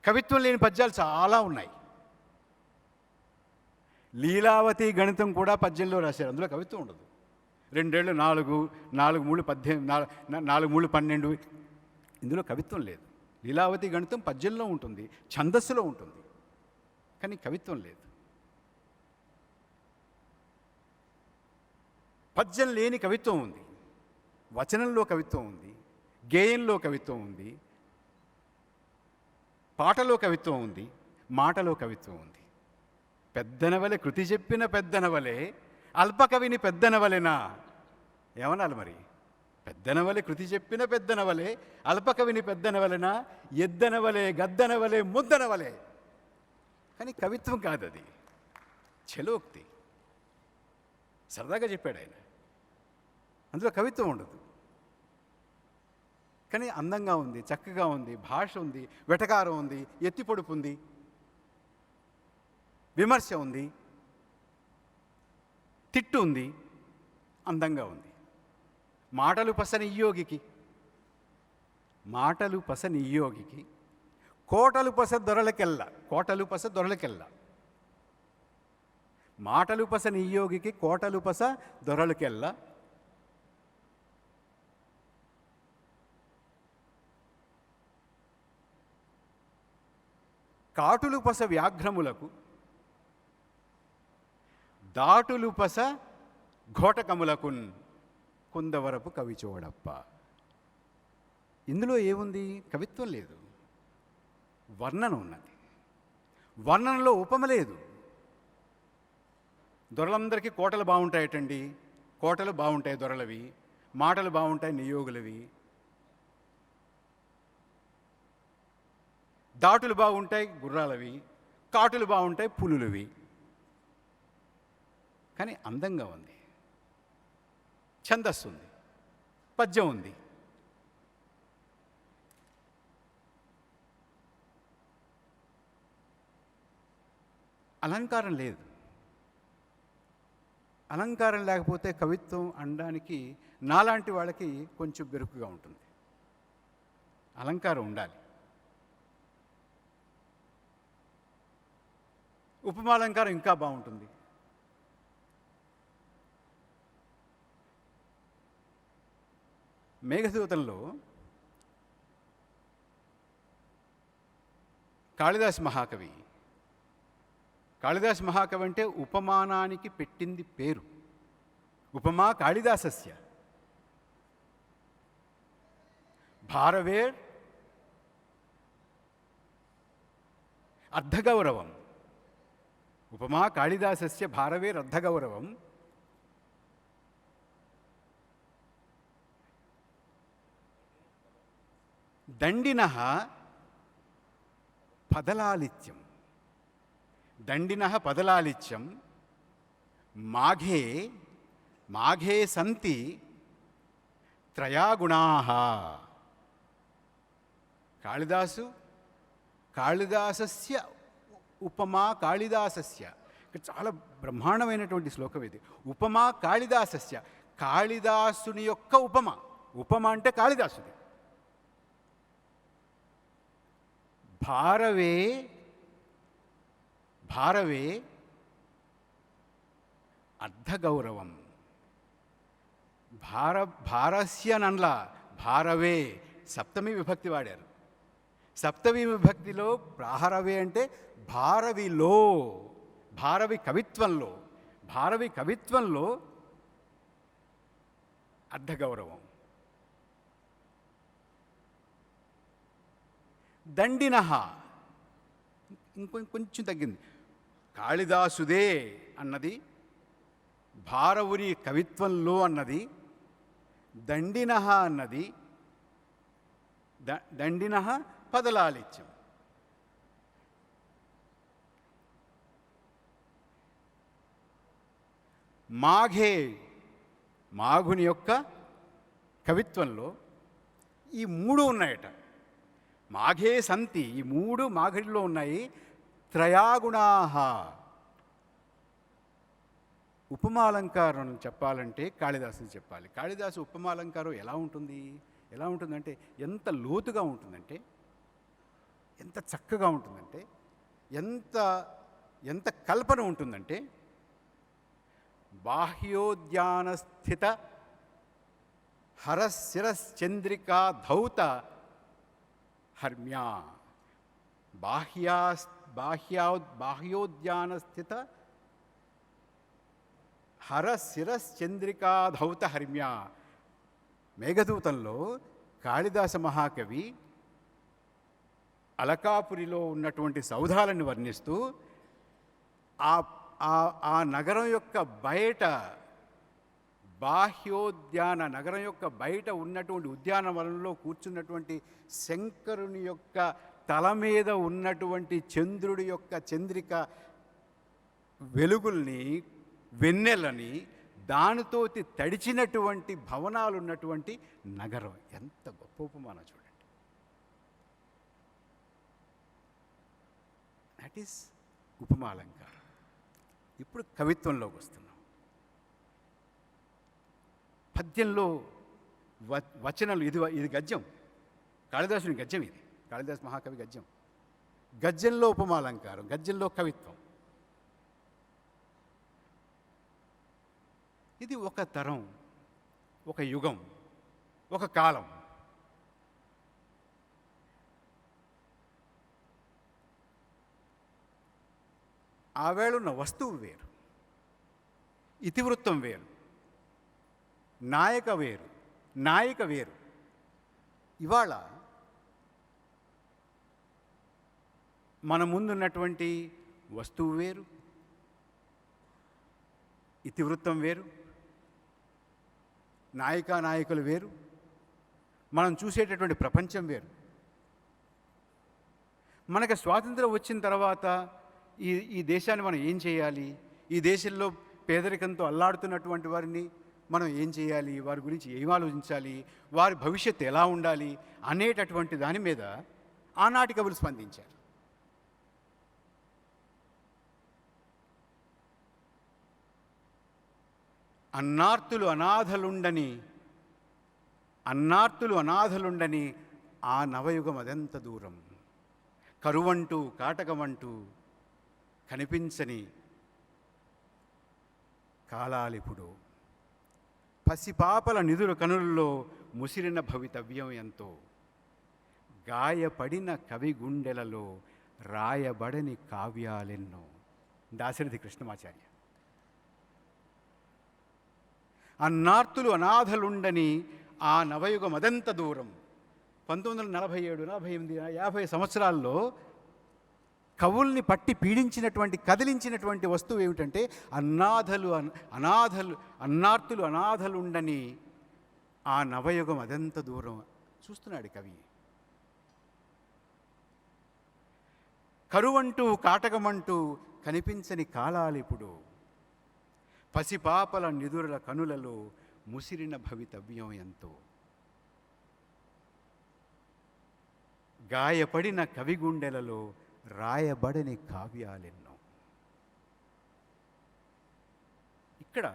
కవిత్వం లేని పద్యాలు చాలా ఉన్నాయి. లీలావతి గణితం కూడా పద్యంలో రాశారు, అందులో కవిత్వం ఉండదు. 2 ఏళ్ళు 4, 4 3 18, 4 3 12, ఇందులో కవిత్వం లేదు. లీలావతి గణితం పద్యంలో ఉంటుంది, ఛందస్సులో ఉంటుంది, కానీ కవిత్వం లేదు. పద్యం లేని కవిత్వం ఉంది, వచనంలో కవిత్వం ఉంది, గేయంలో కవిత్వం ఉంది, పాటలో కవిత్వం ఉంది, మాటలో కవిత్వం ఉంది. పెద్దనవలే కృతి చెప్పిన పెద్దనవలే అల్పకవిని పెద్దనవలెనా? ఏమనాలి మరి? పెద్దనవలే కృతి చెప్పిన పెద్దనవలే అల్పకవిని పెద్దనవలెనా? ఎద్దనవలే గద్దనవలే ముద్దనవలే. కానీ కవిత్వం కాదు అది, చలోక్తి. సరదాగా చెప్పాడు ఆయన, అందులో కవిత్వం ఉండదు. కానీ అందంగా ఉంది, చక్కగా ఉంది, భాష ఉంది, వెటకారం ఉంది, ఎత్తిపొడుపు ఉంది, విమర్శ ఉంది, తిట్టు ఉంది, అందంగా ఉంది. మాటలు పస నియోగికి కోటలు పస దొరలకెల్ల, మాటలు పస నియోగికి కోటలు పస దొరలకెల్ల. కాటులు పస వ్యాఘ్రములకు దాటులు పస ఘోటకములకున్ కుందవరపు కవి చూడప్ప. ఇందులో ఏముంది? కవిత్వం లేదు, వర్ణన ఉన్నది. వర్ణనలో ఉపమ లేదు. దొరలందరికీ కోటలు బాగుంటాయటండి, కోటలు బాగుంటాయి దొరలవి, మాటలు బాగుంటాయి నియోగులవి, దాటులు బాగుంటాయి గుర్రాలవి, కాటులు బాగుంటాయి పులులవి. కానీ అందంగా ఉంది, ఛందస్సు ఉంది, పద్యం ఉంది. అలంకారం లేదు. అలంకారం లేకపోతే కవిత్వం అనడానికి నాలాంటి వాళ్ళకి కొంచెం బెరుకుగా ఉంటుంది. అలంకారం ఉండాలి. ఉపమాలంకారం ఇంకా బాగుంటుంది. మేఘదూతంలో కాళిదాస్ మహాకవి, కాళిదాస్ మహాకవి అంటే ఉపమానానికి పెట్టింది పేరు. ఉపమా కాళిదాసస్య భారవేర్ అర్ధగౌరవం. ఉపమా కాళిదాసస్య భారవేర్ అర్ధగౌరవం. దండినః పదలాలిత్యం. దండినః పదలాలిత్యం. మాఘే మాఘే సంతి త్రయాగుణాః. కాళిదాసస్య ఉపమా కాళిదాసస్య. ఇక్కడ చాలా బ్రహ్మాండమైనటువంటి శ్లోకం ఇది. ఉపమా కాళిదాసస్య, కాళిదాసుని యొక్క ఉపమ. ఉపమ అంటే కాళిదాసుది. భారవే భారవే అర్ధగౌరవం. భారస్య నన్లా భారవే సప్తమి విభక్తి వాడారు. సప్తమి విభక్తిలో ప్రాహరవే అంటే భారవిలో, భారవి కవిత్వంలో, భారవి కవిత్వంలో అర్ధగౌరవం. దండినః ఇంకొంచెం తగ్గింది. కాళిదాసుదే అన్నది, భారవుని కవిత్వంలో అన్నది, దండినః అన్నది, దండినః పదలాలిత్యం. మాఘే మాఘుని యొక్క కవిత్వంలో ఈ మూడు ఉన్నాయట. మాఘే సంతి, ఈ మూడు మాఘడిలో ఉన్నాయి. త్రయాగుణాః. ఉపమాలంకారం చెప్పాలంటే కాళిదాసుని చెప్పాలి. కాళిదాసు ఉపమాలంకారం ఎలా ఉంటుంది? ఎలా ఉంటుందంటే ఎంత లోతుగా ఉంటుందంటే, ఎంత చక్కగా ఉంటుందంటే, ఎంత ఎంత కల్పన ఉంటుందంటే, బాహ్యోద్యానస్థిత హరశిరశ్చంద్రికా ధౌత హర్మ్యా. బాహ్యోద్యానస్థిత హరశిరశ్చంద్రికా ధౌత హర్మ్యా. మేఘదూతంలో కాళిదాస మహాకవి అలకాపురిలో ఉన్నటువంటి సౌధాలను వర్ణిస్తూ ఆ నగరం యొక్క బయట, బాహ్యోద్యాన నగరం యొక్క బయట ఉన్నటువంటి ఉద్యానవనంలో కూర్చున్నటువంటి శంకరుని యొక్క తల మీద ఉన్నటువంటి చంద్రుడి యొక్క చంద్రిక వెలుగుల్ని, వెన్నెలని, దానితో తడిచినటువంటి భవనాలు ఉన్నటువంటి నగరం. ఎంత గొప్ప ఉపమానం చూడండి. దట్ ఈస్ ఉపమాలంకారం. ఇప్పుడు కవిత్వంలోకి వస్తున్నాం. పద్యంలో వచనాలు, ఇది గద్యం, కాళిదాసుని గద్యం. ఇది కాళిదాసు మహాకవి గద్యం. గద్యంలో ఉపమాలంకారం, గద్యంలో కవిత్వం. ఇది ఒక తరం, ఒక యుగం, ఒక కాలం. ఆ వేళున్న వస్తువు వేరు, ఇతివృత్తం వేరు, నాయిక వేరు. ఇవాళ మన ముందున్నటువంటి వస్తువు వేరు, ఇతివృత్తం వేరు, నాయకులు వేరు, మనం చూసేటటువంటి ప్రపంచం వేరు. మనకు స్వాతంత్రం వచ్చిన తర్వాత ఈ దేశాన్ని మనం ఏం చేయాలి, ఈ దేశంలో పేదరికంతో అల్లాడుతున్నటువంటి వారిని మనం ఏం చేయాలి, వారి గురించి ఏం ఆలోచించాలి, వారి భవిష్యత్తు ఎలా ఉండాలి అనేటటువంటి దాని మీద ఆనాటి కవులు స్పందించారు. అన్నార్తులు అనాథలుండని ఆ నవయుగం అదెంత దూరం, కరువంటూ కాటకమంటూ కనిపించని కాలాలిప్పుడు, పసిపాపల నిధుల కనులలో ముసిరిన భవితవ్యం ఎంతో, గాయపడిన కవి గుండెలలో రాయబడని కావ్యాలెన్నో. దాశరథి కృష్ణమాచార్య. అన్నార్తులు అనాథలుండని ఆ నవయుగం అదంత దూరం. 1947, 48, 50 సంవత్సరాల్లో కవుల్ని పట్టి పీడించినటువంటి, కదిలించినటువంటి వస్తువు ఏమిటంటే అన్నార్తులు అనాథలుండని ఆ నవయుగం అదంత దూరం. చూస్తున్నాడు కవి. కరువంటూ కాటకమంటూ కనిపించని కాలాలిప్పుడు, పసిపాపల నిదురుల కనులలో ముసిరిన భవితవ్యం ఎంతో, గాయపడిన కవిగుండెలలో రాయబడని కావ్యాలెన్నో. ఇక్కడ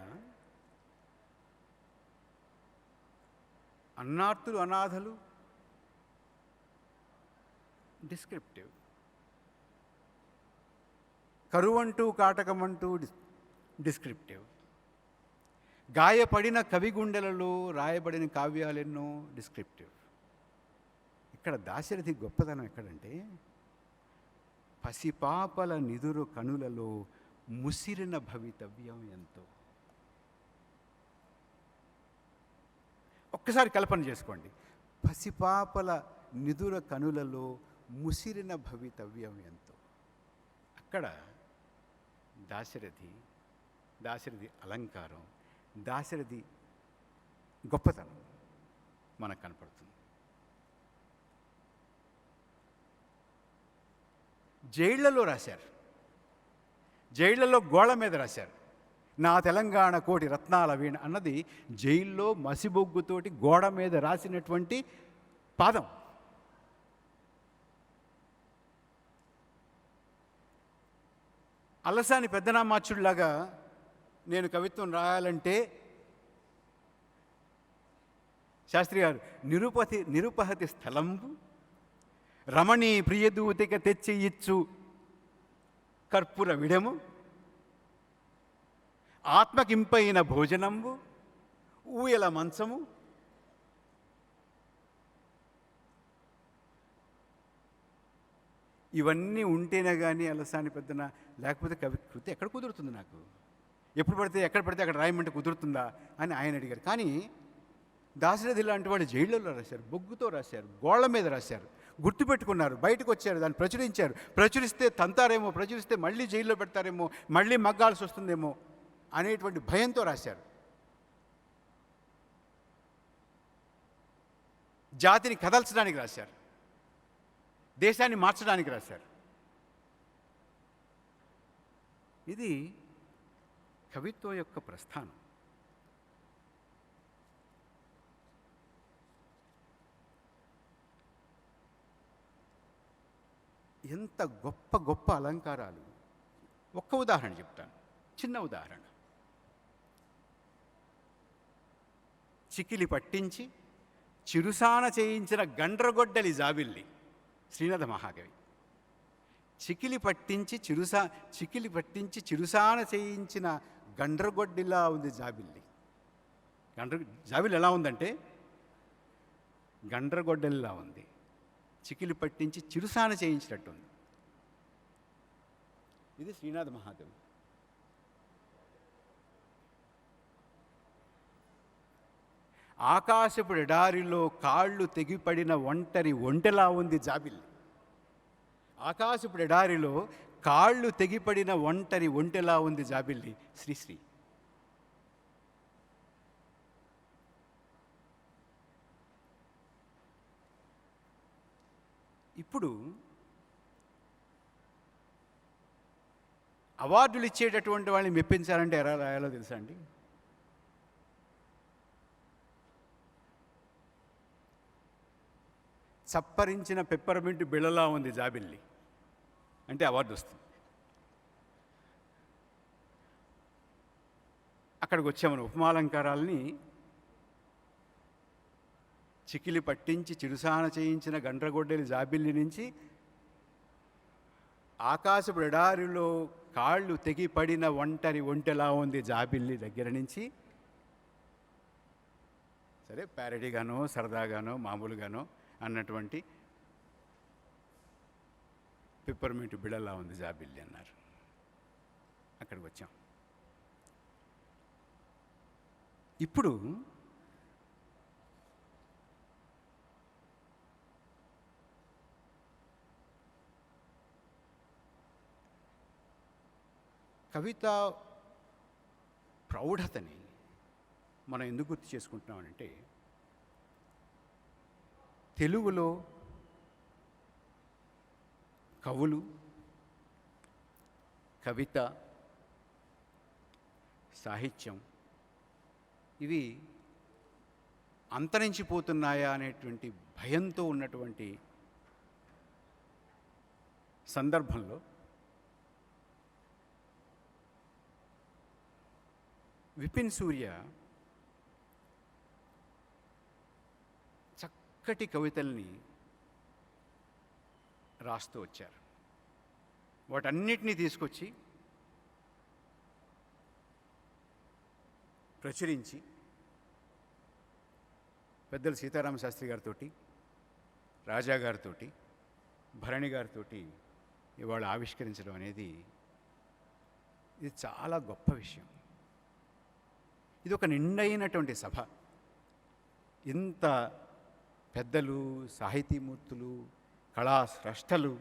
అన్నార్తులు అనాథలు డిస్క్రిప్టివ్, కరువంటూ కాటకమంటూ డిస్క్రిప్టివ్, గాయపడిన కవిగుండెలలో రాయబడిన కావ్యాలెన్నో డిస్క్రిప్టివ్. ఇక్కడ దాశరథి గొప్పతనం ఎక్కడంటే, పసిపాపల నిదురు కనులలో ముసిరిన భవితవ్యం ఎంతో. ఒక్కసారి కల్పన చేసుకోండి, పసిపాపల నిదుర కనులలో ముసిరిన భవితవ్యం ఎంతో. అక్కడ దాశరథి అలంకారం, దాశరథి గొప్పతనం మనకు కనపడుతుంది. జైళ్లలో రాశారు, జైళ్లలో గోళ్ళ మీద రాశారు. నా తెలంగాణ కోటి రత్నాల వీణ అన్నది జైల్లో మసిబొగ్గుతోటి గోడ మీద రాసినటువంటి పాదం. అల్లసాని పెద్దనామాచ్యుడిలాగా నేను కవిత్వం రాయాలంటే శాస్త్రి గారు నిరుపహతి స్థలంబు రమణీ ప్రియదూతిక తెచ్చి ఇచ్చు కర్పూర విడము ఆత్మకింపైన భోజనంబు ఊయల మంచము ఇవన్నీ ఉంటేనే కానీ అలసాని పెద్దన, లేకపోతే కృతి ఎక్కడ కుదురుతుంది నాకు? ఎప్పుడు పడితే ఎక్కడ పడితే అక్కడ రాయమంటే కుదురుతుందా అని ఆయన అడిగారు. కానీ దాశరథి లాంటి వాళ్ళు జైళ్ళలో రాశారు, బొగ్గుతో రాశారు, గోళ్ల మీద రాశారు, గుర్తుపెట్టుకున్నారు, బయటకు వచ్చారు, దాన్ని ప్రచురించారు. ప్రచురిస్తే తంతారేమో, ప్రచురిస్తే మళ్ళీ జైల్లో పెడతారేమో, మళ్ళీ మగ్గాల్సి వస్తుందేమో అనేటువంటి భయంతో రాశారు. జాతిని కదల్చడానికి రాశారు, దేశాన్ని మార్చడానికి రాశారు. ఇది కవిత్వం యొక్క ప్రస్థానం. ఎంత గొప్ప గొప్ప అలంకారాలు. ఒక్క ఉదాహరణ చెప్తాను, చిన్న ఉదాహరణ. చికిలి పట్టించి చిరుసాన చేయించిన గండ్రగొడ్డలి జాబిల్లి, శ్రీనాథ మహాకవి. చికిలి పట్టించి చిరుసాన చేయించిన గండ్రగొడ్డిలా ఉంది జాబిల్లి. జాబిల్లి ఎలా ఉందంటే గండ్రగొడ్డలిలా ఉంది, చికిలి పట్టించి చిరుసాన చేయించినట్టుంది. ఇది శ్రీనాథ మహాకవి. ఆకాశపు ఎడారిలో కాళ్ళు తెగిపడిన ఒంటెలా ఉంది జాబిల్లి. ఆకాశపు ఎడారిలో కాళ్ళు తెగిపడిన ఒంటెలా ఉంది జాబిల్లి శ్రీశ్రీ. ఇప్పుడు అవార్డులు ఇచ్చేటటువంటి వాళ్ళని మెప్పించాలంటే ఎలా రాయాలో తెలుసా అండి? చప్పరించిన పెప్పర్మెంట్ బిళ్ళలా ఉంది జాబిల్లి అంటే అవార్డు వస్తుంది. అక్కడికి వచ్చామని ఉపమాలంకారాలని చికిలి పట్టించి చిరుసాన చేయించిన గండ్రగొడ్డలి జాబిల్లి నుంచి ఆకాశపు ఎడారిలో కాళ్ళు తెగిపడిన ఒంటెలా ఉంది జాబిల్లి దగ్గర నుంచి, సరే ప్యారడీగానో సరదాగానో మామూలుగానో అన్నటువంటి పిప్పర్మెంట్ బిళ్ళలా ఉంది జాబిల్లి అన్నారు. అక్కడికి వచ్చాం. ఇప్పుడు కవిత ప్రౌఢతని మనం ఎందుకు గుర్తు చేసుకుంటున్నామంటే, తెలుగులో కవులు, కవిత, సాహిత్యం ఇవి అంతరించిపోతున్నాయా అనేటువంటి భయంతో ఉన్నటువంటి సందర్భంలో విపిన్ సూర్య చక్కటి కవితల్ని రాస్తూ వచ్చారు. వాటన్నిటినీ తీసుకొచ్చి ప్రచురించి పెద్దలు సీతారామ శాస్త్రి గారితో, రాజా గారితో, భరణి గారితో ఇవాళ ఆవిష్కరించడం అనేది ఇది చాలా గొప్ప విషయం. ఇది ఒక నిండైనటువంటి సభ. ఇంత పెద్దలు, సాహితీమూర్తులు, కళా స్రష్టలు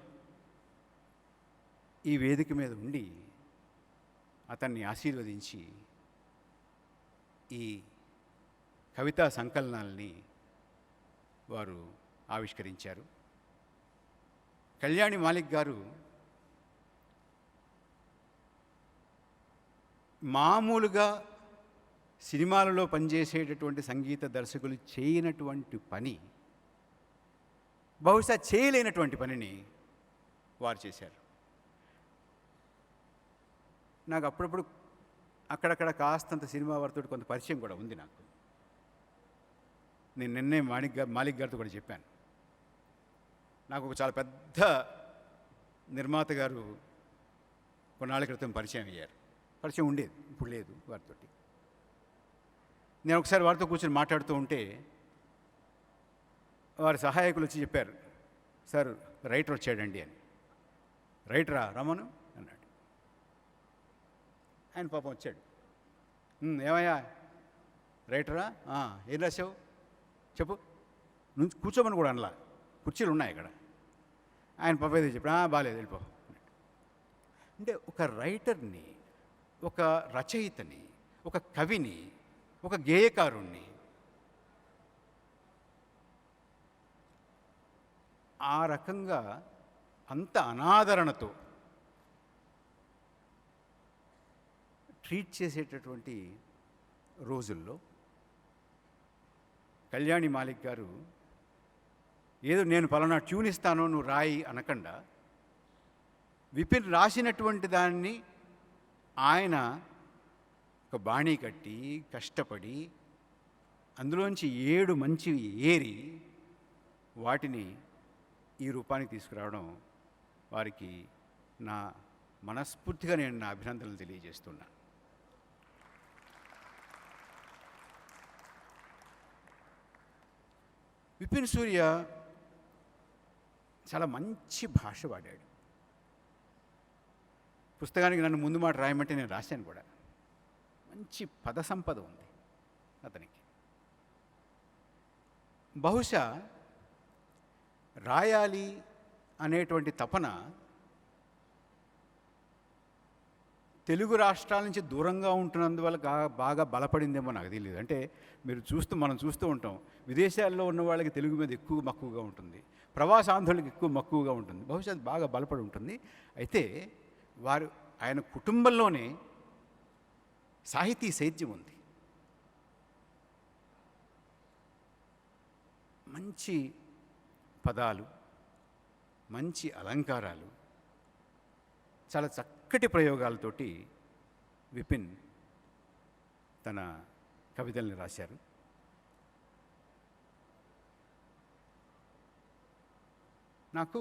ఈ వేదిక మీద ఉండి అతన్ని ఆశీర్వదించి ఈ కవితా సంకలనాల్ని వారు ఆవిష్కరించారు. కళ్యాణి మాలిక్ గారు మామూలుగా సినిమాలలో పనిచేసేటటువంటి సంగీత దర్శకులు చేయనటువంటి పని, బహుశా చేయలేనటువంటి పనిని వారు చేశారు. నాకు అప్పుడప్పుడు అక్కడక్కడ కాస్తంత సినిమా వారితో కొంత పరిచయం కూడా ఉంది నాకు. నేను నిన్నే మాలిక్ గారితో కూడా చెప్పాను. నాకు ఒక చాలా పెద్ద నిర్మాత గారు కొన్నాళ్ళ క్రితం పరిచయం అయ్యారు. పరిచయం ఉండేది, ఇప్పుడు లేదు వారితో. నేను ఒకసారి వారితో కూర్చొని మాట్లాడుతూ ఉంటే వారి సహాయకులు వచ్చి చెప్పారు, సార్ రైటర్ వచ్చాడండి అని. రైటరా రమను అన్నాడు. ఆయన పాపం వచ్చాడు. ఏమయ్యా రైటరా? ఏం రాసావు చెప్పు, నుంచి కూర్చోమని కూడా అనలా, కుర్చీలు ఉన్నాయి ఇక్కడ. ఆయన పాప ఏదో చెప్పాడు, బాగాలేదు వెళ్ళిపో. అంటే ఒక రైటర్ని, ఒక రచయితని, ఒక కవిని, ఒక గేయకారుణ్ణి ఆ రకంగా అంత అనాదరణతో ట్రీట్ చేసేటటువంటి రోజుల్లో కళ్యాణి మాలిక్ గారు ఏదో నేను పలానా ట్యూన్ ఇస్తాను నువ్వు రాయి అనకుండా, విపిన్ రాసినటువంటి దాన్ని ఆయన ఒక బాణీ కట్టి కష్టపడి అందులోంచి 7 మంచివి ఏరి వాటిని ఈ రూపానికి తీసుకురావడం వారికి నా మనస్ఫూర్తిగా నేను నా అభినందనలు తెలియజేస్తున్నా. విపిన్ సూర్య చాలా మంచి భాష వాడాడు. పుస్తకానికి నన్ను ముందు మాట రాయమంటే నేను రాశాను కూడా. మంచి పద సంపద ఉంది అతనికి. బహుశా రాయాలి అనేటువంటి తపన తెలుగు రాష్ట్రాల నుంచి దూరంగా ఉంటున్నందువల్ల బాగా బలపడిందేమో నాకు తెలియదు. అంటే మనం చూస్తూ ఉంటాం, విదేశాల్లో ఉన్న వాళ్ళకి తెలుగు మీద ఎక్కువ మక్కువగా ఉంటుంది, ప్రవాసాంధ్రులకు ఎక్కువ మక్కువగా ఉంటుంది. బహుశా అది బాగా బలపడి ఉంటుంది. అయితే ఆయన కుటుంబంలోనే సాహితీ సేద్యం ఉంది. మంచి పదాలు, మంచి అలంకారాలు, చాలా చక్కటి ప్రయోగాలతోటి విపిన్ తన కవితల్ని రాశారు. నాకు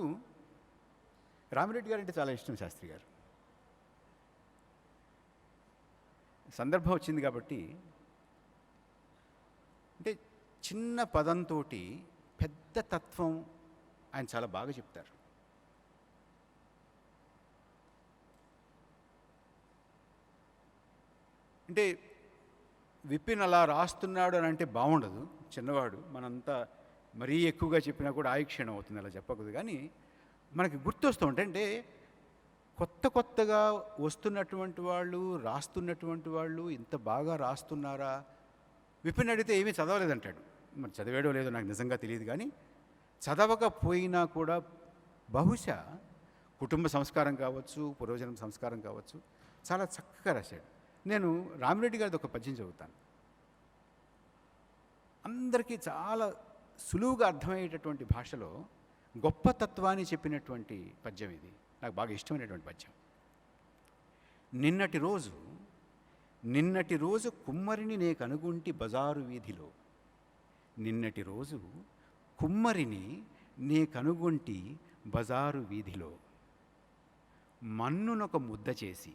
రామిరెడ్డి గారు అంటే చాలా ఇష్టం, శాస్త్రి గారు. సందర్భం వచ్చింది కాబట్టి, అంటే చిన్న పదంతో పెద్ద తత్వం ఆయన చాలా బాగా చెప్తారు. అంటే విపిన్ అలా రాస్తున్నాడు అని అంటే బాగుండదు, చిన్నవాడు, మనంతా మరీ ఎక్కువగా చెప్పినా కూడా ఆయుక్షీణం అవుతుంది, అలా చెప్పకూడదు. కానీ మనకి గుర్తొస్తూ ఉంటాయి. అంటే కొత్తగా వస్తున్నటువంటి వాళ్ళు, రాస్తున్నటువంటి వాళ్ళు ఇంత బాగా రాస్తున్నారా? విపిన్ అడిగితే ఏమీ చదవలేదంటాడు. మరి చదివేయడో లేదో నాకు నిజంగా తెలియదు. కానీ చదవకపోయినా కూడా బహుశా కుటుంబ సంస్కారం కావచ్చు, పూర్వజన్మ సంస్కారం కావచ్చు, చాలా చక్కగా రాశాడు. నేను రామిరెడ్డి గారిది ఒక పద్యం చదువుతాను. అందరికీ చాలా సులువుగా అర్థమయ్యేటటువంటి భాషలో గొప్ప తత్వాన్ని చెప్పినటువంటి పద్యం ఇది. నాకు బాగా ఇష్టమైనటువంటి పద్యం. నిన్నటి రోజు కుమ్మరిని నే కనుగొంటి బజారు వీధిలో. నిన్నటి రోజు కుమ్మరిని నే కనుగొంటి బజారు వీధిలో. మన్నునొక ముద్ద చేసి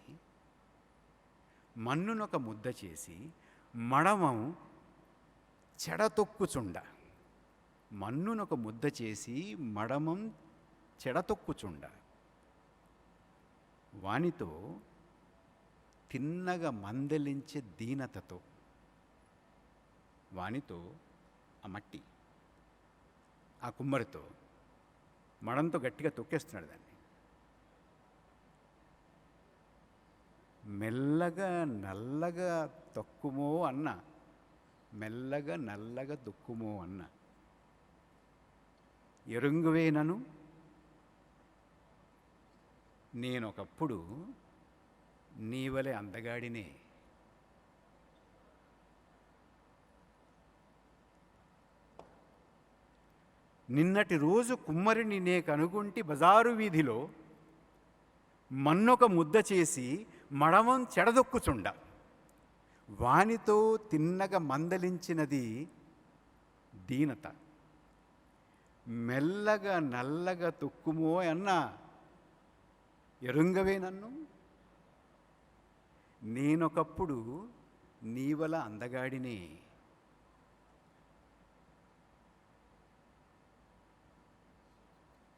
మడమం చెడతొక్కుచుండ. మన్నునొక ముద్ద చేసి మడమం చెడతొక్కుచుండ. వానితో తిన్నగా మందలించే దీనతతో. వానితో ఆ మట్టి, ఆ కుమ్మరితో మడంతో గట్టిగా తొక్కేస్తున్నాడు దాన్ని. మెల్లగా నల్లగా తొక్కుమో అన్న, మెల్లగా నల్లగా దొక్కుమో అన్న. ఎరుంగువేనను నేనొకప్పుడు నీవలే అందగాడినే. నిన్నటి రోజు కుమ్మరిని నే కనుగొంటి బజారు వీధిలో. మన్నొక ముద్ద చేసి మడమం చెడదొక్కుచుండ. వానితో తిన్నగా మందలించినది దీనత. మెల్లగా నల్లగా తొక్కుమో అన్నా. ఎరుంగవే నన్ను నేనొకప్పుడు నీవల అందగాడినే.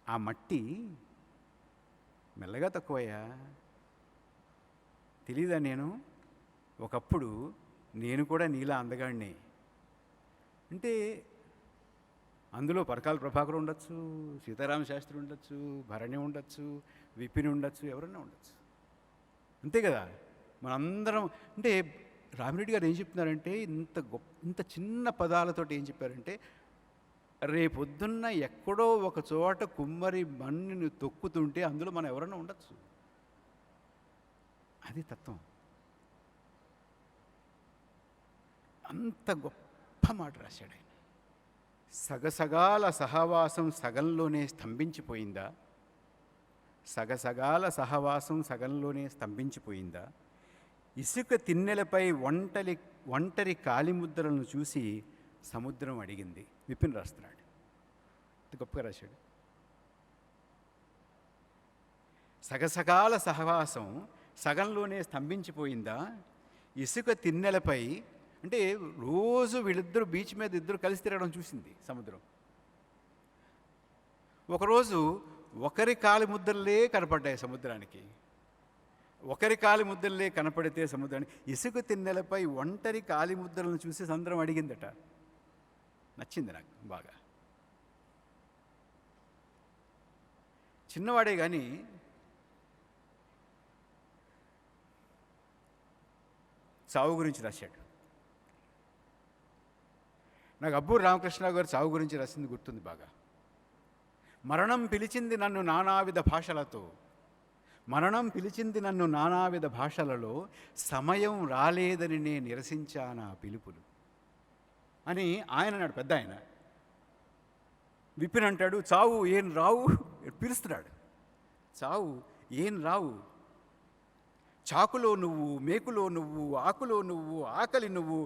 ఆ మట్టి మెల్లగా తక్కువయ్యా, తెలీదా? ఒకప్పుడు నేను కూడా నీలా అందగాడినే. అంటే అందులో పరకాల ప్రభాకర్ ఉండొచ్చు, సీతారామ శాస్త్రి ఉండొచ్చు, భరణి ఉండొచ్చు, విపిన్ ఉండొచ్చు, ఎవరన్నా ఉండొచ్చు. అంతే కదా. మనందరం అంటే రామిరెడ్డి గారు ఏం చెప్తున్నారంటే, ఇంత చిన్న పదాలతోటి ఏం చెప్పారంటే, రేపొద్దున్న ఎక్కడో ఒక చోట కుమ్మరి మన్నుని తొక్కుతుంటే అందులో మనం ఎవరన్నా ఉండొచ్చు. అది తత్వం. అంత గొప్ప మాట రాశాడు ఆయన. సగసగాల సహవాసం సగంలోనే స్తంభించిపోయిందా? సగసగాల సహవాసం సగంలోనే స్తంభించిపోయిందా? ఇసుక తిన్నెలపై ఒంటరి కాలిముద్రలను చూసి సముద్రం అడిగింది. విపిన్ రాస్తున్నాడు, గొప్పగా రాశాడు. సగసగాల సహవాసం సగంలోనే స్తంభించిపోయిందా? ఇసుక తిన్నెలపై, అంటే రోజు వీళ్ళిద్దరూ బీచ్ మీద ఇద్దరు కలిసి తిరగడం చూసింది సముద్రం. ఒకరోజు ఒకరి కాలి ముద్రలే కనపడ్డాయి సముద్రానికి. ఒకరి కాలి ముద్దలే కనపడితే సముద్రాన్ని, ఇసుక తిన్నెలపై ఒంటరి కాలి ముద్దలను చూసి సముద్రం అడిగిందట. నచ్చింది నాకు బాగా. చిన్నవాడే కానీ చావు గురించి రాశాడు. నాకు అబ్బూరు రామకృష్ణరావు గారు చావు గురించి రాసింది గుర్తుంది బాగా. మరణం పిలిచింది నన్ను నానావిధ భాషలతో, మరణం పిలిచింది నన్ను నానావిధ భాషలలో, సమయం రాలేదని నేను నిరసించానా పిలుపులు అని ఆయన అన్నాడు, పెద్ద ఆయన. విపిన్ అంటాడు, చావు ఏం రావు, పిలుస్తున్నాడు, చావు ఏం రావు, చాకులో నువ్వు, మేకులో నువ్వు, ఆకులో నువ్వు, ఆకలి నువ్వు,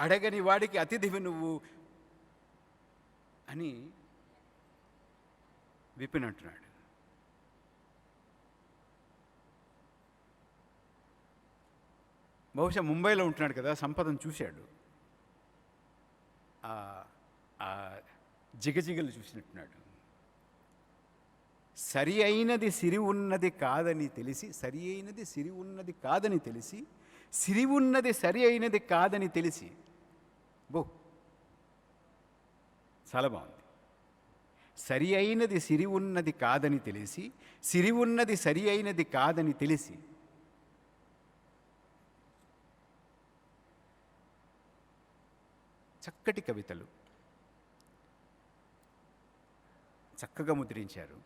అడగని వాడికి అతిథివి నువ్వు అని విపిన్ అంటున్నాడు. బహుశా ముంబైలో ఉంటున్నాడు కదా, సంపదను చూశాడు, ఆ జిగజిగలు చూసినట్టున్నాడు. సరి అయినది సిరి ఉన్నది కాదని తెలిసి, సరి అయినది సిరి ఉన్నది కాదని తెలిసి, సిరి ఉన్నది సరి అయినది కాదని తెలిసి, చాలా బాగుంది. సరి అయినది సిరి ఉన్నది కాదని తెలిసి, సిరి ఉన్నది సరి అయినది కాదని తెలిసి, చక్కటి కవితలు చక్కగా ముద్రించారు.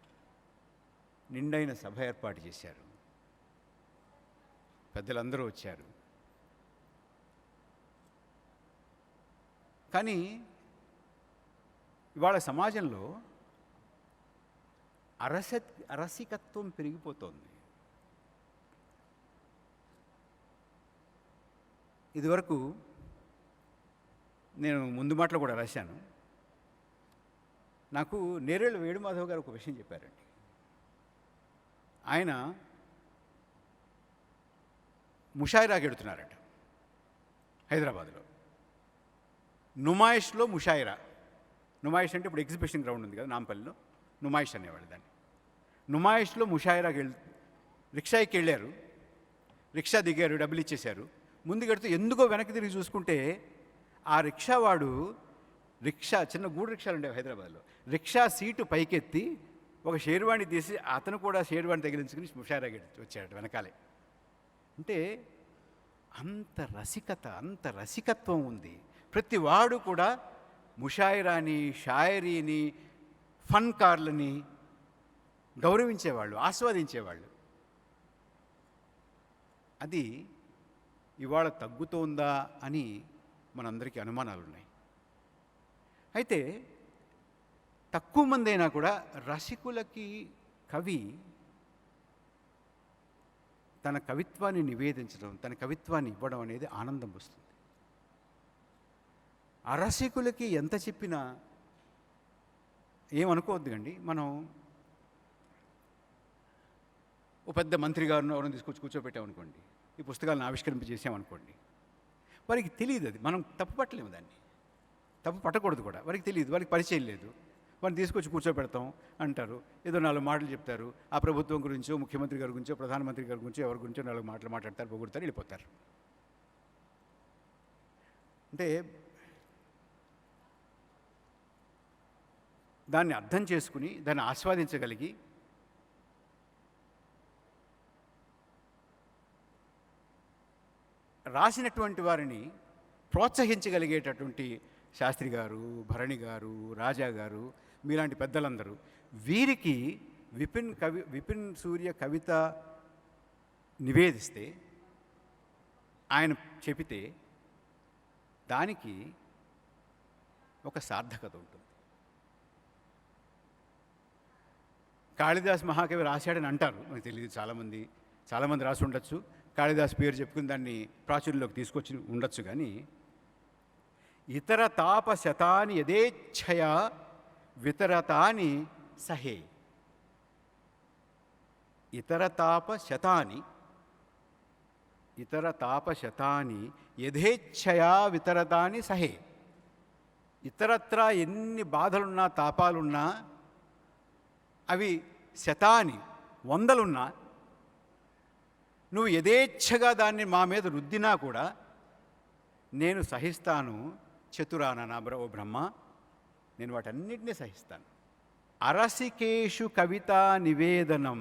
నిండైన సభ ఏర్పాటు చేశారు, పెద్దలందరూ వచ్చారు. కానీ ఇవాళ సమాజంలో అరసికత్వం పెరిగిపోతోంది. ఇదివరకు నేను ముందు మాటలో కూడా రాశాను, నాకు నేరేళ్ళ వేణుమాధవ్ గారు ఒక విషయం చెప్పారండి. ఆయన ముషాయిరాకి ఎడుతున్నారట హైదరాబాద్లో. నుమాయిష్లో ముషాయిరా, నుమాయిష్ అంటే ఇప్పుడు ఎగ్జిబిషన్ గ్రౌండ్ ఉంది కదా నాంపల్లిలో, నుమాయిష్ అనేవాళ్ళు దాన్ని. నుమాయిష్లో ముషాయిరాకి రిక్షాకి వెళ్ళారు, రిక్షా దిగారు, డబ్బులు ఇచ్చేశారు. ముందుకెడుతూ ఎందుకో వెనక్కి తిరిగి చూసుకుంటే ఆ రిక్షావాడు, రిక్షా చిన్న గూడు రిక్షాలు ఉండేవి హైదరాబాద్లో, రిక్షా సీటు పైకెత్తి ఒక షేర్వాణి తీసి అతను కూడా షేర్వాణి తగిలించుకుని ముషాయిరాకి వచ్చాడు వెనకాలే. అంటే అంత రసికత్వం ఉంది. ప్రతి వాడు కూడా ముషాయిరాని, షాయరీని, ఫన్కార్లని గౌరవించేవాళ్ళు, ఆస్వాదించేవాళ్ళు. అది ఇవాళ తగ్గుతోందా అని మనందరికీ అనుమానాలు ఉన్నాయి. అయితే తక్కువ మంది అయినా కూడా రసికులకి కవి తన కవిత్వాన్ని నివేదించడం, తన కవిత్వాన్ని ఇవ్వడం అనేది ఆనందం వస్తుంది. అరసికులకి ఎంత చెప్పినా ఏమనుకోవద్దు కండి. మనం ఓ పెద్ద మంత్రి గారిని ఎవరైనా తీసుకొచ్చి కూర్చోబెట్టామనుకోండి, ఈ పుస్తకాలను ఆవిష్కరింపజేసామనుకోండి, వారికి తెలియదు, అది మనం తప్పు పట్టలేము, దాన్ని తప్పు పట్టకూడదు కూడా. వారికి తెలియదు, వారికి పరిచయం లేదు. వారిని తీసుకొచ్చి కూర్చోబెడతాం అంటారు, ఏదో 4 మాటలు చెప్తారు, ఆ ప్రభుత్వం గురించో, ముఖ్యమంత్రి గారి గురించో, ప్రధానమంత్రి గారి గురించో, ఎవరి గురించో 4 మాటలు మాట్లాడతారు, పొగుడతారు, వెళ్ళిపోతారు. అంటే దాన్ని అర్థం చేసుకుని, దాన్ని ఆస్వాదించగలిగి, రాసినటువంటి వారిని ప్రోత్సహించగలిగేటటువంటి శాస్త్రి గారు, భరణి గారు, రాజా గారు, మీలాంటి పెద్దలందరూ, వీరికి విపిన్ సూర్య కవిత నివేదిస్తే, ఆయన చెబితే దానికి ఒక సార్థకత ఉంటుంది. కాళిదాస్ మహాకవి రాశాడని అంటారు, నాకు తెలియదు, చాలామంది రాసి ఉండొచ్చు, కాళిదాస్ పేరు చెప్పుకుని దాన్ని ప్రాచుర్యంలోకి తీసుకొచ్చి ఉండొచ్చు. కానీ ఇతర తాప శతాని యథేచ్ఛయా వితరతాని సహే, ఇతర తాప శతాని యథేచ్ఛయా వితరతాని సహే. ఇతరత్రా ఎన్ని బాధలున్నా, తాపాలున్నా, అవి శతాని 100లున్నా నువ్వు యథేచ్ఛగా దాన్ని మా మీద రుద్దినా కూడా నేను సహిస్తాను చతురాన నా ఓ బ్రహ్మ, నేను వాటన్నిటినీ సహిస్తాను. అరసికేషు కవితా నివేదనం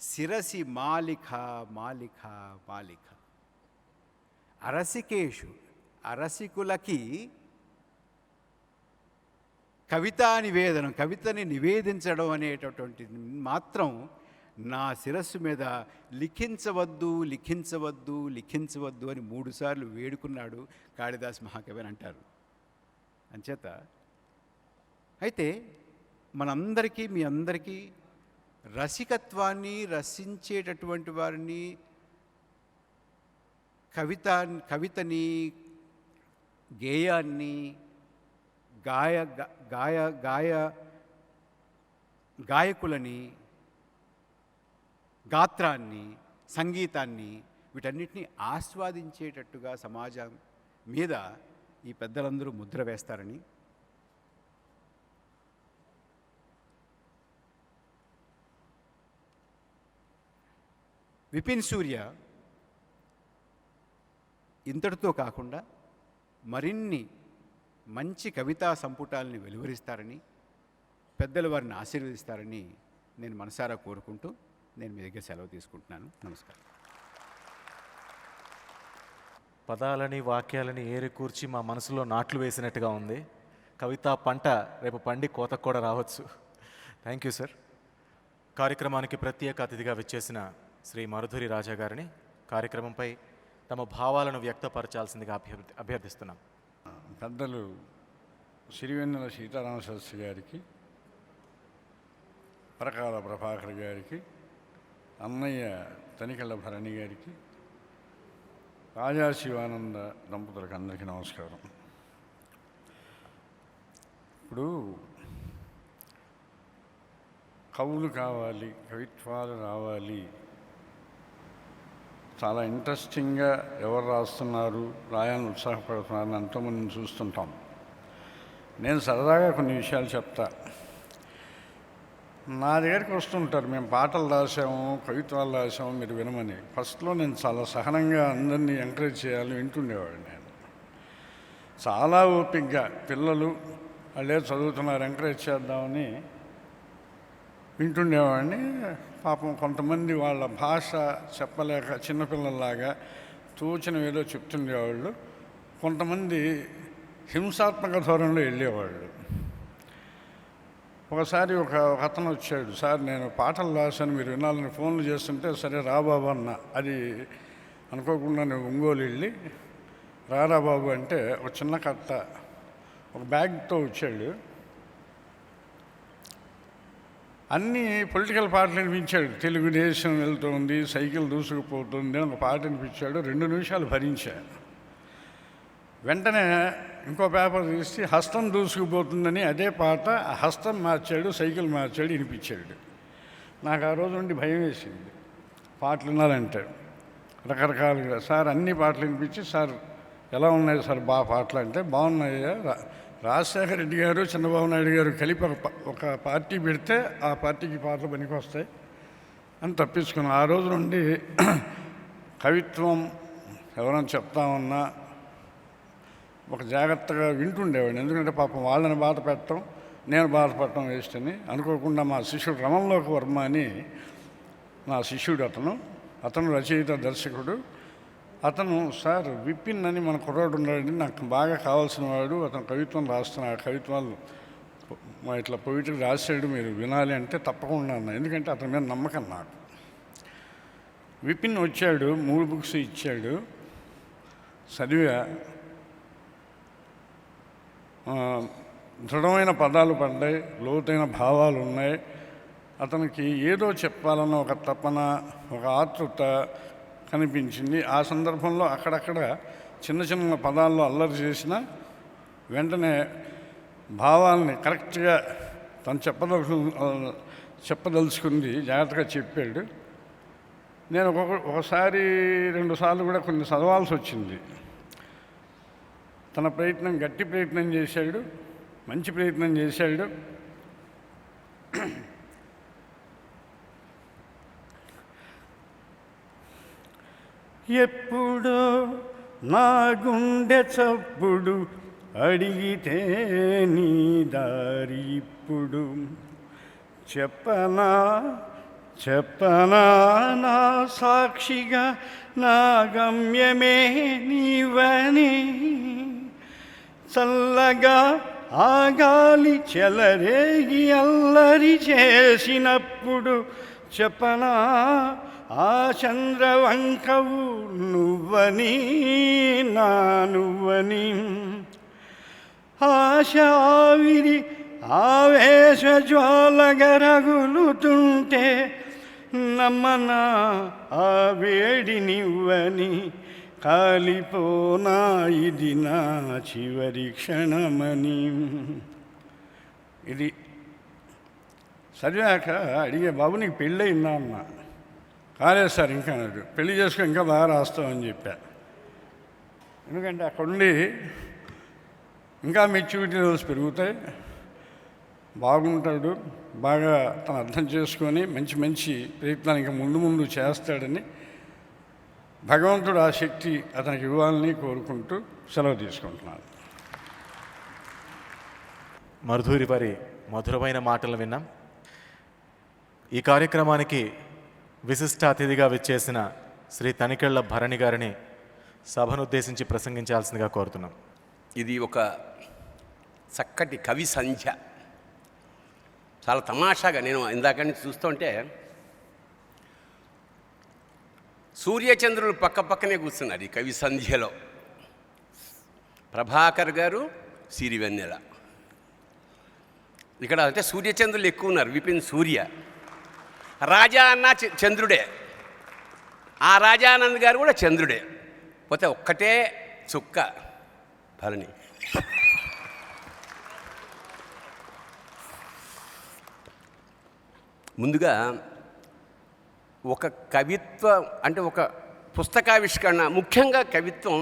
శిరసి మాలిక మాలిక మాలిక. అరసికేషు, అరసికులకి కవితా నివేదనం, కవితని నివేదించడం అనేటటువంటిది మాత్రం నా శిరస్సు మీద లిఖించవద్దు లిఖించవద్దు లిఖించవద్దు అని 3 సార్లు వేడుకున్నాడు కాళిదాస్ మహాకవి అని అంటారు. అంచేత అయితే మనందరికీ, మీ అందరికీ రసికత్వాన్ని, రసించేటటువంటి వారిని, కవితని, గేయాన్ని, గాయకులని, గాత్రాన్ని, సంగీతాన్ని, వీటన్నిటినీ ఆస్వాదించేటట్టుగా సమాజం మీద ఈ పెద్దలందరూ ముద్ర వేస్తారని, విపిన్ సూర్య ఇంతటితో కాకుండా మరిన్ని మంచి కవితా సంపుటాలని వెలువరిస్తారని, పెద్దల వారిని ఆశీర్వదిస్తారని నేను మనసారా కోరుకుంటూ నేను మీ దగ్గర సెలవు తీసుకుంటున్నాను. నమస్కారం.
పదాలని వాక్యాలని ఏరికూర్చి మా మనసులో నాట్లు వేసినట్టుగా ఉంది. కవితా పంట రేపు పండి కోతకు కూడా రావచ్చు. Thank you sir. కార్యక్రమానికి ప్రత్యేక అతిథిగా విచ్చేసిన శ్రీ మరుధురి రాజా గారిని కార్యక్రమంపై తమ భావాలను వ్యక్తపరచాల్సిందిగా అభ్యర్థిస్తున్నాం.
పెద్దలు సిరివెన్నెల సీతారామశాస్త్రి గారికి, పరకాల ప్రభాకర్ గారికి, అన్నయ్య తనికెళ్ళ భరణి గారికి, రాజా శివానంద దంపతులకు అందరికీ నమస్కారం. ఇప్పుడు కవులు కావాలి, కవిత్వాలు రావాలి, చాలా ఇంట్రెస్టింగ్గా ఎవరు రాస్తున్నారు, రాయాలని ఉత్సాహపడుతున్నారని ఎంతోమందిని చూస్తుంటాం. నేను సరదాగా కొన్ని విషయాలు చెప్తా. నా దగ్గరికి వస్తుంటారు, మేము పాటలు రాసాము, కవిత్వాలు రాసాము, మీరు వినమని. ఫస్ట్లో నేను చాలా సహనంగా అందరినీ ఎంకరేజ్ చేయాలి, వింటుండేవాడు. నేను చాలా ఓపికగా పిల్లలు వాళ్ళే చదువుతున్నారు ఎంకరేజ్ చేద్దామని వింటుండేవాడిని. పాపం కొంతమంది వాళ్ళ భాష చెప్పలేక చిన్నపిల్లల్లాగా తోచిన ఏదో చెప్తుండేవాళ్ళు, కొంతమంది హింసాత్మక ధోరణిలో వెళ్ళేవాళ్ళు. ఒకసారి ఒక అతను వచ్చాడు, సార్ నేను పాటలు రాశాను, మీరు వినాలని ఫోన్లు చేస్తుంటే, సరే రా బాబు అన్న. అది అనుకోకుండా నేను ఒంగోలు వెళ్ళి రారా బాబు అంటే ఒక చిన్న కట్ట ఒక బ్యాగ్తో వచ్చాడు. అన్నీ పొలిటికల్ పాటలు వినిపించాడు. తెలుగుదేశం వెళ్తుంది, సైకిల్ దూసుకుపోతుంది ఒక పాట వినిపించాడు. 2 నిమిషాలు భరించాడు. వెంటనే ఇంకో పేపర్ తీసి హస్తం దూసుకుపోతుందని అదే పాట హస్తం మార్చాడు, సైకిల్ మార్చాడు, వినిపించాడు. నాకు ఆ రోజు నుండి భయం వేసింది పాటలు వినాలంటే. రకరకాలుగా సార్ అన్ని పాటలు వినిపించి, సార్ ఎలా ఉన్నాయి సార్ బాగా పాటలు అంటే, బాగున్నాయా, రాజశేఖర రెడ్డి గారు చంద్రబాబు నాయుడు గారు కలిపి ఒక పార్టీ పెడితే ఆ పార్టీకి పాటలు పనికొస్తాయి అని తప్పించుకున్నాను. ఆ రోజు నుండి కవిత్వం ఎవరైనా చెప్తామన్నా ఒక జాగ్రత్తగా వింటుండేవాడిని. ఎందుకంటే పాపం వాళ్ళని బాధ పెట్టడం, నేను బాధపడటం వేస్ట్ అని. అనుకోకుండా మా శిష్యుడు రమణలోక వర్మ అని నా శిష్యుడు, అతను రచయిత, దర్శకుడు. అతను సార్ విపిన్ అని మన కుర్రాడు ఉన్నాడండి, నాకు బాగా కావాల్సిన వాడు, అతను కవిత్వం రాస్తున్నాడు, కవిత్వాలు ఇట్లా పొయిటరీ రాశాడు, మీరు వినాలి అంటే తప్పకుండా అన్నా. ఎందుకంటే అతని మీద నమ్మకం నాకు. విపిన్ వచ్చాడు, 3 బుక్స్ ఇచ్చాడు, చదివా. దృఢమైన పదాలు పడ్డాయి, లోతైన భావాలు ఉన్నాయి. అతనికి ఏదో చెప్పాలన్న ఒక తపన, ఒక ఆతృత కనిపించింది. ఆ సందర్భంలో అక్కడక్కడ చిన్న చిన్న పదాల్లో అల్లరి చేసిన వెంటనే భావాల్ని కరెక్ట్గా తను చెప్పదలుచుకుంది జాగ్రత్తగా చెప్పాడు. నేను ఒకసారి 2 సార్లు కూడా కొన్ని చదవాల్సి వచ్చింది. తన ప్రయత్నం, గట్టి ప్రయత్నం చేశాడు, మంచి ప్రయత్నం చేశాడు. ఎప్పుడో నా గుండె చప్పుడు అడిగితే నీ దారి ఇప్పుడు చెప్పనా చెప్పనా నా సాక్షిగా నా గమ్యమే నీవని చల్లగా ఆ గాలి చెలరేగి అల్లరి చేసినప్పుడు చెప్పనా ఆ చంద్రవంకవు నువ్వని నా నువ్వని ఆశ ఆవిరి ఆవేశ జ్వాలగరగులుతుంటే నమ్మనా ఆ వేడి నివ్వని కాలిపోనా ఇది నా చివరి క్షణమని. ఇది చదివాక అడిగే, బాబు నీకు పెళ్ళయిందా అన్న. కాలేదు సార్ ఇంకా అన్నాడు. పెళ్లి చేసుకో ఇంకా బాగా రాస్తామని చెప్పా. ఎందుకంటే అక్కడుండి ఇంకా మెచ్యూరిటీ లెవెల్స్ పెరుగుతాయి, బాగుంటాడు, బాగా తను అర్థం చేసుకొని మంచి మంచి ప్రయత్నాలు ముందు ముందు చేస్తాడని భగవంతుడు ఆ శక్తి అతనికి ఇవ్వాలని కోరుకుంటూ సెలవు తీసుకుంటున్నాను.
మరుధూరి వారి మధురమైన మాటలు విన్నాం. ఈ కార్యక్రమానికి విశిష్ట అతిథిగా విచ్చేసిన శ్రీ తనికెళ్ల భరణి గారిని సభనుద్దేశించి ప్రసంగించాల్సిందిగా కోరుతున్నాం.
ఇది ఒక చక్కటి కవి సంధ్య. చాలా తమాషాగా నేను ఇందాక నుంచి చూస్తుంటే సూర్యచంద్రులు పక్క పక్కనే కూర్చున్నారు ఈ కవి సంధ్యలో. ప్రభాకర్ గారు, సిరివెన్నెల. ఇక్కడ అంటే సూర్యచంద్రులు ఎక్కువ ఉన్నారు. విపిన్ సూర్య. రాజా అన్న చంద్రుడే, ఆ రాజానంద్ గారు కూడా చంద్రుడే. పోతే ఒక్కటే చుక్క భరణి. ముందుగా ఒక కవిత్వం అంటే ఒక పుస్తకావిష్కరణ, ముఖ్యంగా కవిత్వం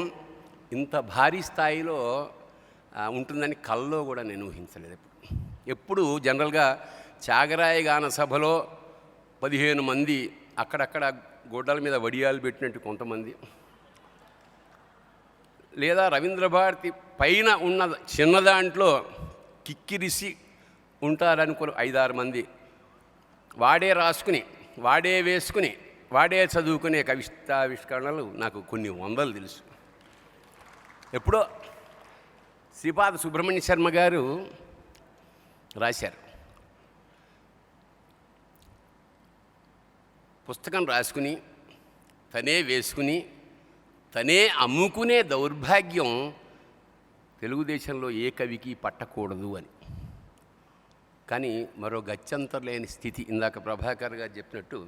ఇంత భారీ స్థాయిలో ఉంటుందని కల్లో కూడా నేను ఊహించలేదు. ఎప్పుడు జనరల్గా త్యాగరాయ గాన సభలో 15 మంది, అక్కడక్కడ గోడల మీద వడియాలు పెట్టినట్టు కొంతమంది, లేదా రవీంద్ర భారతి పైన ఉన్న చిన్న దాంట్లో కిక్కిరిసి ఉంటారనుకుని 5-6 మంది, వాడే రాసుకుని, వాడే వేసుకుని, వాడే చదువుకునే కవితావిష్కరణలు నాకు కొన్ని వందలు తెలుసు. ఎప్పుడో శ్రీపాద సుబ్రహ్మణ్య శర్మ గారు రాశారు, పుస్తకం రాసుకుని తనే వేసుకుని తనే అమ్ముకునే దౌర్భాగ్యం తెలుగుదేశంలో ఏ కవికి పట్టకూడదు అని. కానీ మరో గత్యంతరం లేని స్థితి. ఇందాక ప్రభాకర్ గారు చెప్పినట్టు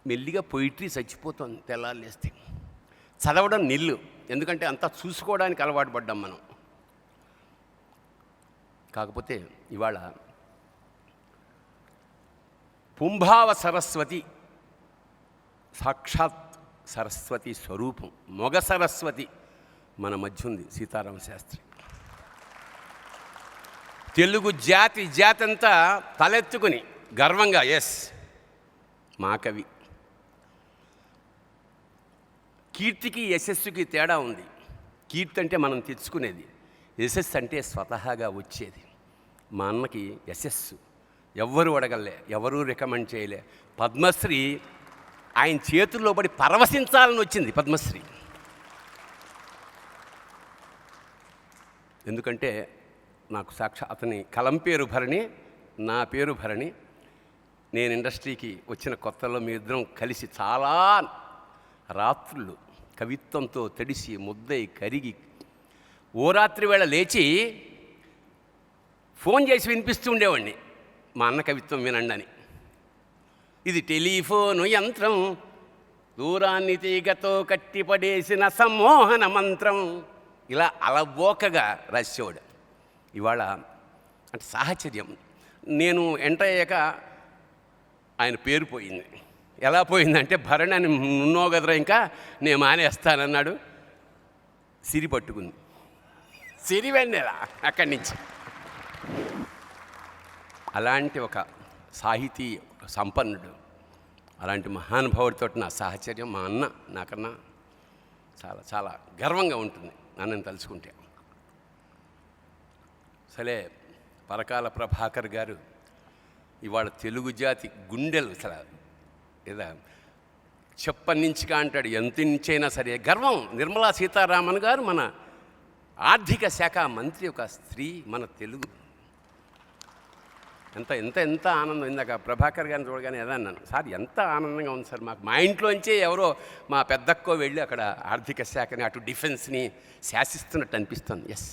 మెల్లిగా పొయిట్రీ చచ్చిపోతుంది. తెల్లాలేస్తే చదవడం నిల్లు. ఎందుకంటే అంతా చూసుకోవడానికి అలవాటు పడ్డాం మనం. కాకపోతే ఇవాళ పుంభావ సరస్వతి, సాక్షాత్ సరస్వతి స్వరూపం, మొగ సరస్వతి మన మధ్య ఉంది. సీతారామ శాస్త్రి తెలుగు జాతంతా తలెత్తుకుని గర్వంగా, ఎస్ మా కవి. కీర్తికి యశస్సుకి తేడా ఉంది. కీర్తి అంటే మనం తెచ్చుకునేది, యశస్సు అంటే స్వతహాగా వచ్చేది. మా అన్నకి యశస్సు ఎవ్వరూ అడగలే, ఎవరూ రికమెండ్ చేయలే. పద్మశ్రీ ఆయన చేతుల్లో పడి పరవశించాలని వచ్చింది పద్మశ్రీ. ఎందుకంటే నాకు అతని కలం పేరు భరణి, నా పేరు భరణి. నేను ఇండస్ట్రీకి వచ్చిన కొత్తలో మీ ఇద్దరం కలిసి చాలా రాత్రులు కవిత్వంతో తడిసి ముద్దై కరిగి ఓ రాత్రి వేళ లేచి ఫోన్ చేసి వినిపిస్తూ ఉండేవాడిని, మా అన్న కవిత్వం వినండి అని. ఇది టెలిఫోను యంత్రం, దూరాన్ని తీగతో కట్టిపడేసిన సమ్మోహన మంత్రం. ఇలా అలవోకగా రాసేవాడు. ఇవాళ అంటే సాహచర్యం. నేను ఎంటర్ అయ్యాక ఆయన పేరు పోయింది. ఎలా పోయిందంటే, భరణి అని ఉన్నావు కదరా, ఇంకా నేను మానేస్తానన్నాడు. సిరి పట్టుకుంది, సిరి వెన్నెలా అక్కడి నుంచి. అలాంటి ఒక సాహితీ సంపన్నుడు, అలాంటి మహానుభావుడితో నా సాహచర్యం మా అన్న నాకన్నా చాలా చాలా గర్వంగా ఉంటుంది నన్ను తలుచుకుంటే. సరే, పరకాల ప్రభాకర్ గారు ఇవాళ తెలుగు జాతి గుండెలు అసలు ఏదా చెప్పన్నించిగా అంటాడు, ఎంత ఇంచైనా సరే గర్వం. నిర్మలా సీతారామన్ గారు మన ఆర్థిక శాఖ మంత్రి, ఒక స్త్రీ, మన తెలుగు. ఎంత ఎంత ఎంత ఆనందం. ఇందాక ప్రభాకర్ గారిని చూడగానే ఏదా అన్నాను, సార్ ఎంత ఆనందంగా ఉంది సార్ మాకు. మా ఇంట్లోంచే ఎవరో మా పెద్దక్కో వెళ్ళి అక్కడ ఆర్థిక శాఖని అటు డిఫెన్స్ని శాసిస్తున్నట్టు అనిపిస్తుంది. ఎస్.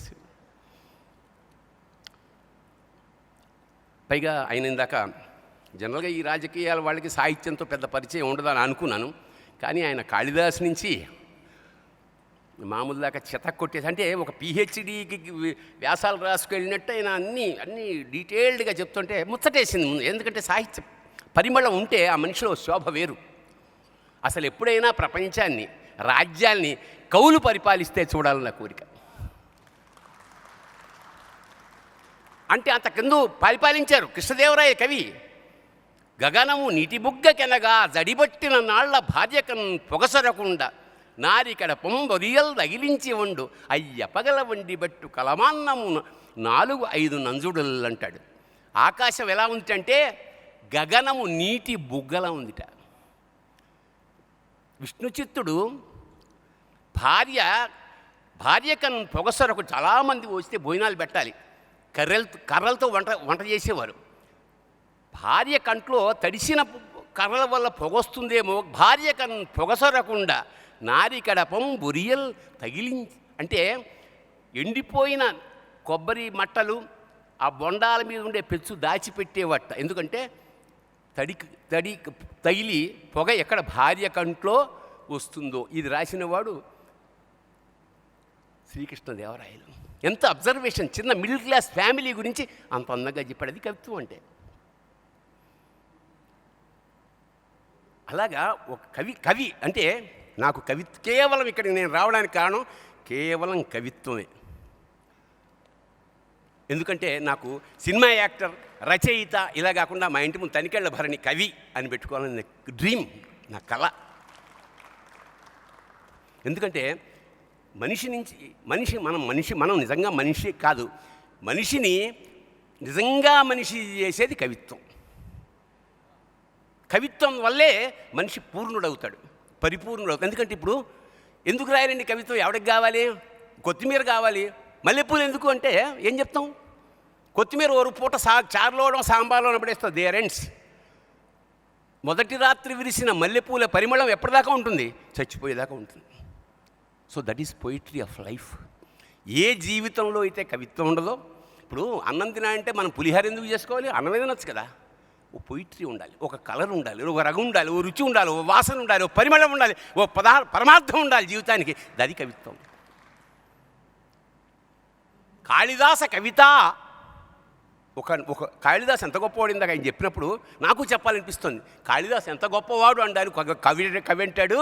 పైగా ఆయన ఇందాక జనరల్గా ఈ రాజకీయాల వాళ్ళకి సాహిత్యంతో పెద్ద పరిచయం ఉండదని అనుకున్నాను, కానీ ఆయన కాళిదాస్ నుంచి మామూలు దాకా చెత్త కొట్టేసి, అంటే ఒక పిహెచ్డికి వ్యాసాలు రాసుకెళ్ళినట్టు ఆయన అన్నీ డీటెయిల్డ్గా చెప్తుంటే ముచ్చటేసింది ముందు. ఎందుకంటే సాహిత్య పరిమళం ఉంటే ఆ మనిషిలో శోభ వేరు. అసలు ఎప్పుడైనా ప్రపంచాన్ని, రాజ్యాల్ని కవులు పరిపాలిస్తే చూడాలన్న కోరిక. అంటే అంత కింద పరిపాలించారు కృష్ణదేవరాయ కవి. గగనము నీటి బుగ్గకెనగా జడిబట్టిన నాళ్ల భార్యకన్ పొగసరకుండా నారికడ పొంబొరియల్ తగిలించి వండు అయ్య పగల వండి బట్టు కలమాన్నము 4-5 నంజుడులు అంటాడు. ఆకాశం ఎలా ఉందిటంటే గగనము నీటి బుగ్గల ఉందిట. విష్ణుచిత్తుడు భార్యకన్ పొగసరకు చాలామంది వస్తే భోజనాలు పెట్టాలి, కర్రలతో వంట చేసేవారు. భార్య కంట్లో తడిసిన కర్రల వల్ల పొగొస్తుందేమో, భార్య పొగసరకుండా నారికడపం బొరియల్ తగిలించి, అంటే ఎండిపోయిన కొబ్బరి మట్టలు ఆ బొండాల మీద ఉండే పెచ్చు దాచిపెట్టేవట. ఎందుకంటే తడి తగిలి పొగ ఎక్కడ భార్య కంట్లో వస్తుందో. ఇది రాసినవాడు శ్రీకృష్ణదేవరాయలు. ఎంత అబ్జర్వేషన్, చిన్న మిడిల్ క్లాస్ ఫ్యామిలీ గురించి అంత అందంగా చెప్పాడు. అది కవిత్వం అంటే. అలాగా ఒక కవి అంటే నాకు కేవలం ఇక్కడికి నేను రావడానికి కారణం కేవలం కవిత్వమే. ఎందుకంటే నాకు సినిమా యాక్టర్, రచయిత ఇలా కాకుండా మా ఇంటి ముందు తనికెళ్ళ భరణి కవి అని పెట్టుకోవాలని డ్రీమ్, నా కళ. ఎందుకంటే మనం నిజంగా మనిషి కాదు, మనిషిని నిజంగా మనిషి చేసేది కవిత్వం. కవిత్వం వల్లే మనిషి పూర్ణుడవుతాడు, పరిపూర్ణుడవుతాడు. ఎందుకంటే ఇప్పుడు ఎందుకు రాయాలండి కవిత్వం? ఎవరికి కావాలి? కొత్తిమీర కావాలి. మల్లెపూలు ఎందుకు అంటే ఏం చెప్తాం? కొత్తిమీర ఒక పూట చారులోవడం సాంబార్లో పడేస్తాం, దేర్ ఎండ్స్. మొదటి రాత్రి విరిసిన మల్లెపూల పరిమళం ఎప్పటిదాకా ఉంటుంది? చచ్చిపోయేదాకా ఉంటుంది. So that is poetry of life. ఏ జీవితంలో అయితే కవిత్వం ఉండదో, ఇప్పుడు అన్నం తినా అంటే మనం పులిహార ఎందుకు చేసుకోవాలి? అన్నం మీద నచ్చు కదా. ఓ పొయిట్రీ ఉండాలి, ఒక కలర్ ఉండాలి, ఒక రగం ఉండాలి, ఓ రుచి ఉండాలి, ఓ వాసన ఉండాలి, ఓ పరిమళం ఉండాలి, ఓ పరమార్థం ఉండాలి జీవితానికి. అది కవిత్వం. కాళిదాస కవిత ఒక కాళిదాస్ ఎంత గొప్పవాడు ఇందాక ఆయన చెప్పినప్పుడు నాకు చెప్పాలనిపిస్తుంది. కాళిదాస్ ఎంత గొప్పవాడు అంటారు. కవి అంటాడు,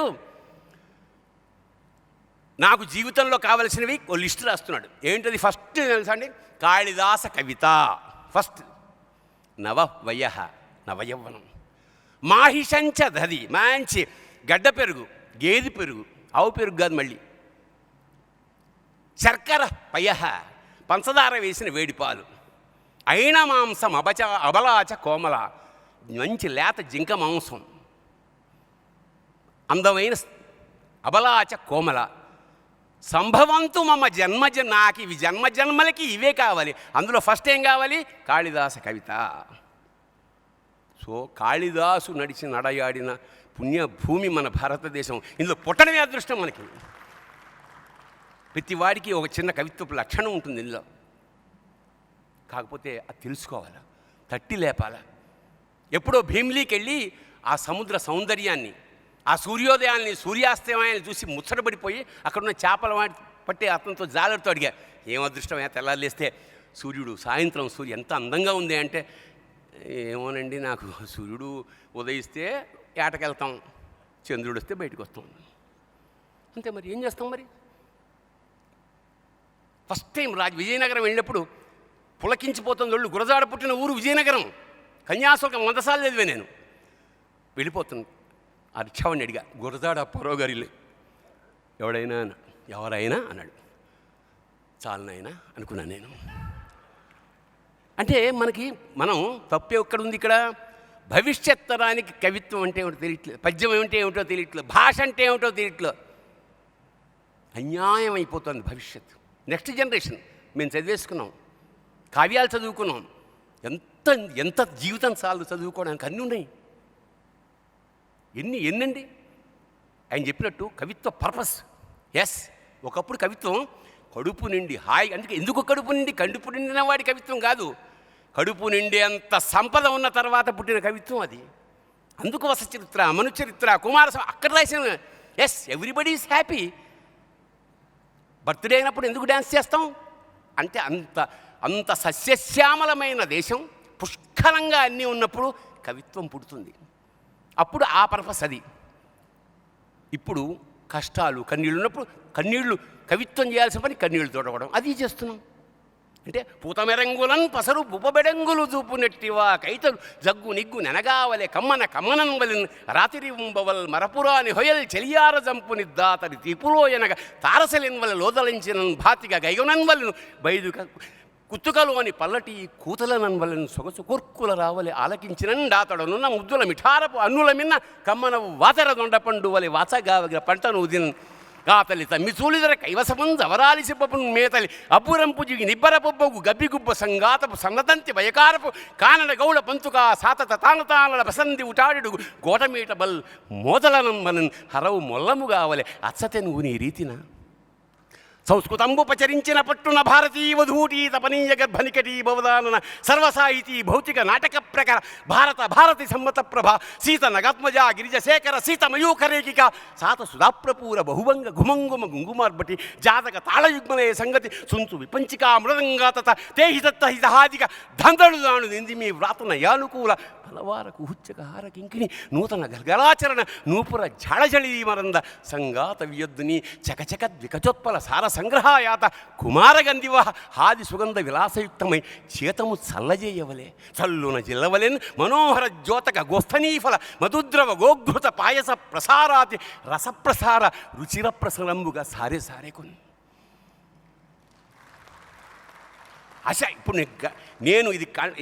నాకు జీవితంలో కావలసినవి ఓ లిస్టు రాస్తున్నాడు. ఏంటది? ఫస్ట్ తెలుసా అండి, కాళిదాస కవిత. ఫస్ట్ నవయవ్వనం, మాహిషంచ దది, మంచి గడ్డ పెరుగు, గేది పెరుగు, ఆవు పెరుగు కాదు మళ్ళీ, శర్కర పయః, పంచదార వేసిన వేడిపాలు, అయిన మాంసం అబలాచ కోమల, మంచి లేత జింక మాంసం, అందమైన అబలాచ కోమల, సంభవంతు మమ నాకు ఇవి జన్మలకి ఇవే కావాలి. అందులో ఫస్ట్ ఏం కావాలి? కాళిదాస కవిత. సో కాళిదాసు నడయాడిన పుణ్యభూమి మన భారతదేశం. ఇందులో పుట్టడమే అదృష్టం మనకి. ప్రతివాడికి ఒక చిన్న కవిత్వపు లక్షణం ఉంటుంది ఇందులో. కాకపోతే అది తెలుసుకోవాలి, తట్టి లేపాలి. ఎప్పుడో భీమిలీకి వెళ్ళి ఆ సముద్ర సౌందర్యాన్ని, ఆ సూర్యోదయాన్ని, సూర్యాస్తమయాన్ని చూసి ముచ్చటపడిపోయి అక్కడున్న చేపల పట్టి అతనితో జాలరుతో అడిగా, ఏం అదృష్టమే తెల్లారులేస్తే సాయంత్రం సూర్యుడు ఎంత అందంగా ఉంది అంటే, ఏమోనండి నాకు సూర్యుడు ఉదయిస్తే ఏటకెళ్తాం, చంద్రుడు వస్తే బయటకు వస్తాం అంతే. మరి ఏం చేస్తాం? మరి ఫస్ట్ టైం విజయనగరం వెళ్ళినప్పుడు పులకించిపోతుంది ఒళ్ళు. గురజాడ పుట్టిన ఊరు విజయనగరం. కన్యాశుల్కం 100 సార్లు చదివే నేను. వెళ్ళిపోతుంది. ఆ రిక్షావాడిని అడిగా, గురజాడ అప్పారావు గారి ఇల్లు ఎవరైనా అన్నాడు. చాలనైనా అనుకున్నాను నేను. అంటే మనం తప్పు ఎక్కడ ఉంది ఇక్కడ? భవిష్యత్ తరానికి కవిత్వం అంటే ఏమిటో తెలియట్లేదు, పద్యం ఏమిటో ఏమిటో తెలియట్లేదు, భాష అంటే ఏమిటో తెలియట్లేదు. అన్యాయం అయిపోతుంది భవిష్యత్తు. నెక్స్ట్ జనరేషన్ మేము చదివేసుకున్నాం, కావ్యాలు చదువుకున్నాం, ఎంత ఎంత జీవితం చాలు చదువుకోవడానికి, అన్నీ ఉన్నాయి. ఎన్నండి ఆయన చెప్పినట్టు కవిత్వ పర్పస్. ఎస్, ఒకప్పుడు కవిత్వం కడుపు నిండి హాయి. అందుకే ఎందుకు కడుపు నిండిన వాడి కవిత్వం కాదు, కడుపు నిండి అంత సంపద ఉన్న తర్వాత పుట్టిన కవిత్వం అది. అందుకు వసచరిత్ర, మనుచరిత్ర, కుమారస్వామి అక్కడ రాసిన. Yes, everybody is happy. Birthday అయినప్పుడు ఎందుకు డ్యాన్స్ చేస్తాం అంటే అంత సస్యశ్యామలమైన దేశం, పుష్కలంగా అన్నీ ఉన్నప్పుడు కవిత్వం పుడుతుంది. అప్పుడు ఆ పర్పస్ అది. ఇప్పుడు కష్టాలు, కన్నీళ్ళు ఉన్నప్పుడు కవిత్వం చేయాల్సిన పని కన్నీళ్ళు తోడవడం, అది చేస్తున్నాం. అంటే పూతమెరంగులన్ పసరు బుపబెడంగులు చూపునెట్టివా కైతలు జగ్గు నిగ్గు నెనగావలే కమ్మనం వలెన్ రాతిరి ఉంబవల్ మరపురాని హొయల్ చెలియార జంపుని దాతరి తీపులో ఎనగ తారసలిన్ వల్ల లోదలించిన భాతిగా గైగనన్ వలను బైదు కుత్తుకలోని పల్లటి కూతలనన్ వలన సొగసు కోర్కుల రావలి ఆలకించినన్ దాతడనున్న ముద్దుల మిఠారపు అన్నుల మిన్న కమ్మనవు వాతర దొండపండు వలి వాచగావగిన పంటను ఉదిన్ గాతలి తమ్మి చూలిదర కైవసమం జవరాలి సిబ్బపు మేతలి అబ్బురంపు జిగి నిబ్బరపుబ్బకు గబ్బిగుబ్బ సంగాతపు సన్నతంతి భయకారపు కానడ గౌళ పంతుక సాతత తానతానల బసంది ఉటాడు గోటమీట బల్ మోదలనం వలన్ హరవు మొల్లము గావలే అచ్చతెను నీ రీతిన సంస్కృతంబుపచరించిన పట్టున భారతీయ వధూటీ తపనీయ గర్భనికటీ భవదానన సర్వసాహితీ భౌతిక నాటక ప్రకార భారతి సమ్మత ప్రభ సీత నగాత్మజ గిరిజశేఖర సీత మయూఖరేఖిక సాత సుధాప్రపూర బహువంగ గుమంగుమ గుంగుమార్బటి జాతక తాళయుగ్మలే సంగతి సుంచు విపంచికా మృదంగా తత తేహితత్త హితహాదిక దందడు దాను నింది మీ వ్రాతన యానుకూల ఫలవార కుహుచ్చక హార కింకిణి నూతన గల్గలాచరణ నూపుర ఝళఝళీ మరంద సంగాత వియద్దుని చకచక ద్వికచోత్పల సార సంగ్రహాయాత కుమారగంధివ హాది సుగంధ విలాసయుక్తమై చేతము చల్లజేయవలే చల్లున జిల్లవలెన్ మనోహర జ్యోతక గోస్థనీఫల మధుద్రవ గోఘృత పాయస ప్రసారాతి రసప్రసార రుచిర ప్రసరంబుగా సారే సారే కొన్ని ఆశ. ఇప్పుడు నేను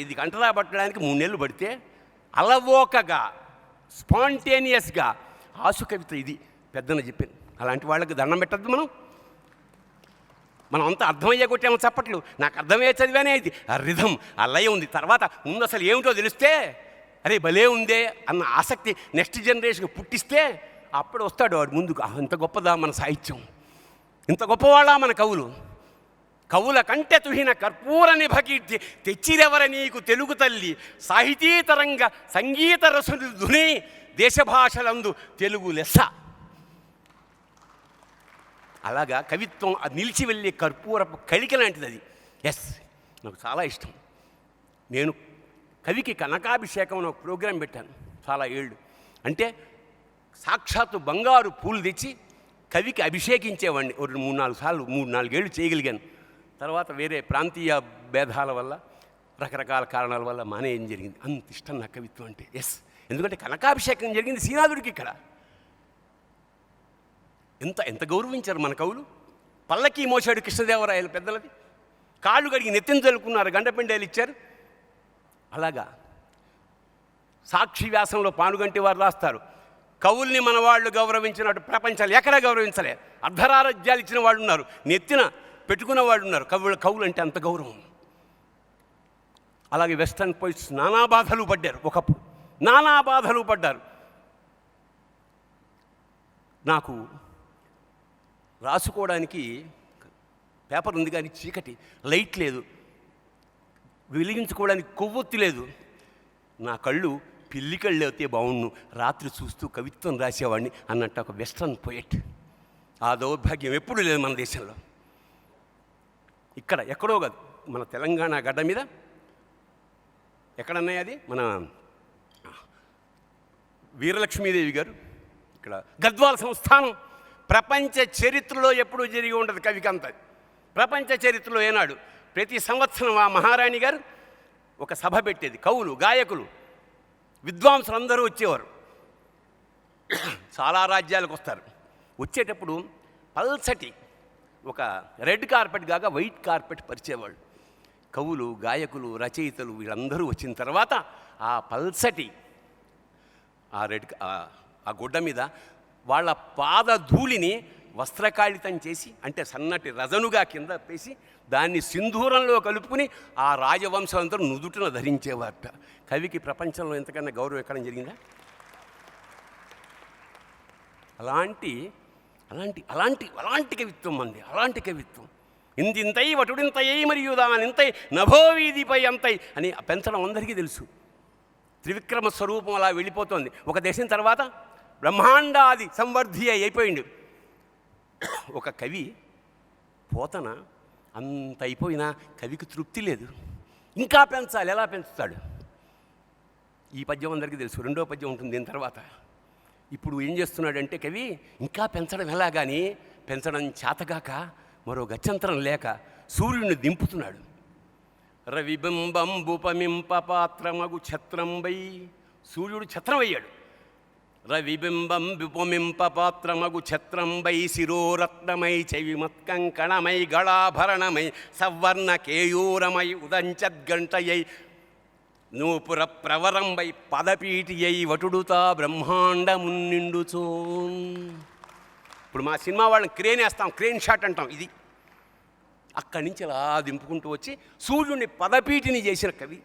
ఇది కంటరా పట్టడానికి 3 నెలలు పడితే అలవోకగా స్పాంటేనియస్గా ఆసు కవిత ఇది పెద్దన చెప్పాను. అలాంటి వాళ్ళకి దండం పెట్టద్దు. మనం అంతా అర్థమయ్యే కొట్టాము చప్పట్లు. నాకు అర్థమయ్యే చదివానే ఇది ఆ రిధం, ఆ లయ ఉంది. తర్వాత ముందు అసలు ఏమిటో తెలిస్తే అరే భలే ఉందే అన్న ఆసక్తి నెక్స్ట్ జనరేషన్కి పుట్టిస్తే అప్పుడు వస్తాడు వాడు ముందుకు. ఇంత గొప్పదా మన సాహిత్యం, ఇంత గొప్పవాళ్ళ మన కవుల కంటె తుహిన కర్పూరని భకీర్తి తెచ్చిరెవర నీకు తెలుగు తల్లి సాహితీతరంగ సంగీత రసుని ధుని దేశభాషలందు తెలుగు లెస్స. అలాగా కవిత్వం నిలిచి వెళ్ళే కర్పూరపు కళిక లాంటిది అది. ఎస్, నాకు చాలా ఇష్టం. నేను కవికి కనకాభిషేకం అని ఒక ప్రోగ్రాం పెట్టాను చాలా ఏళ్ళు. అంటే సాక్షాత్తు బంగారు పూలు తెచ్చి కవికి అభిషేకించేవాడిని. 3-4 సార్లు 3-4 ఏళ్ళు చేయగలిగాను. తర్వాత వేరే ప్రాంతీయ భేదాల వల్ల రకరకాల కారణాల వల్ల మానేయం జరిగింది. అంత ఇష్టం నా కవిత్వం అంటే. ఎస్, ఎందుకంటే కనకాభిషేకం జరిగింది శ్రీనాథుడికి. ఇక్కడ ఎంత గౌరవించారు మన కవులు. పల్లకి మోసాడు కృష్ణదేవరాయలు పెద్దలది, కాళ్ళు కడిగి నెత్తిన చల్లుకున్నారు, గండపెండేలు ఇచ్చారు. అలాగా సాక్షి వ్యాసంలో పానుగంటి వారు రాస్తారు, కవుల్ని మన వాళ్ళు గౌరవించినట్టు ప్రపంచాలు ఎక్కడా గౌరవించలే. అర్ధరారాజ్యాలు ఇచ్చిన వాళ్ళు ఉన్నారు, నెత్తిన పెట్టుకున్న వాళ్ళు ఉన్నారు. కవులు అంటే అంత గౌరవం. అలాగే వెస్టర్న్ పోయిట్స్ నానా బాధలు పడ్డారు, ఒకప్పుడు నానా బాధలు పడ్డారు. నాకు రాసుకోవడానికి పేపర్ ఉంది కానీ చీకటి, లైట్ లేదు, వెలిగించుకోవడానికి కొవ్వొత్తి లేదు. నా కళ్ళు పిల్లి కళ్ళు అయితే బాగుండు, రాత్రి చూస్తూ కవిత్వం రాసేవాడిని అన్నట్టు ఒక వెస్టర్న్ పోయెట్. ఆ దౌర్భాగ్యం ఎప్పుడూ లేదు మన దేశంలో. ఇక్కడ ఎక్కడో కాదు, మన తెలంగాణ గడ్డ మీద ఎక్కడన్నాయి అది, మన వీరలక్ష్మీదేవి గారు ఇక్కడ గద్వాల సంస్థానం. ప్రపంచ చరిత్రలో ఎప్పుడూ జరిగి ఉండదు కవికంత. ప్రపంచ చరిత్రలో ఏనాడు ప్రతి సంవత్సరం ఆ మహారాణి గారు ఒక సభ పెట్టేది. కవులు, గాయకులు, విద్వాంసులు అందరూ వచ్చేవారు. చాలా రాజ్యాలకు వస్తారు. వచ్చేటప్పుడు పల్సటి ఒక రెడ్ కార్పెట్ కాగా వైట్ కార్పెట్ పరిచేవాళ్ళు. కవులు, గాయకులు, రచయితలు వీళ్ళందరూ వచ్చిన తర్వాత ఆ పల్సటి ఆ గుడ్డ మీద వాళ్ళ పాద ధూళిని వస్త్రకాళితం చేసి, అంటే సన్నటి రజనుగా కింద వేసి దాన్ని సింధూరంలో కలుపుకుని ఆ రాజవంశంతో నుదుటిన ధరించేవారట. కవికి ప్రపంచంలో ఎంతకన్నా గౌరవం ఎక్కడం జరిగిందా? అలాంటి అలాంటి అలాంటి అలాంటి కవిత్వం అంది, అలాంటి కవిత్వం. ఇంతింతై వటుడింతయ్యై మరియు దానింతై నభోవీధిపై అంతై అని పెంచడం అందరికీ తెలుసు. త్రివిక్రమ స్వరూపం అలా వెళ్ళిపోతుంది. ఒక దశం తర్వాత బ్రహ్మాండాది సంవర్ధి అయిపోయింది. ఒక కవి పోతన అంత అయిపోయినా కవికి తృప్తి లేదు, ఇంకా పెంచాలి. ఎలా పెంచుతాడు? ఈ పద్యం అందరికీ తెలుసు. రెండో పద్యం ఉంటుంది దీని తర్వాత. ఇప్పుడు ఏం చేస్తున్నాడంటే కవి ఇంకా పెంచడం ఎలాగాని పెంచడం చేతగాక మరో గత్యంతరం లేక సూర్యుడిని దింపుతున్నాడు. రవిబింబంబుపమింప పాత్రమగు ఛత్రంబై, సూర్యుడు ఛత్రం అయ్యాడు. రవిబింబంబుపమింప పాత్రమగు ఛత్రంబై శిరోరత్నమై చెవిమత్కంకణమై గళాభరణమై సవర్ణ కేయూరమై ఉదంచద్గంటయై నూపుర ప్రవరంబై పదపీటియై వటుడుతా బ్రహ్మాండమున్నిండుచో. ఇప్పుడు మా సినిమా వాళ్ళని క్రేన్ వేస్తాం, క్రేన్ షాట్ అంటాం. ఇది అక్కడి నుంచి అలా దింపుకుంటూ వచ్చి సూర్యుడిని పదపీటిని చేసిన కవి.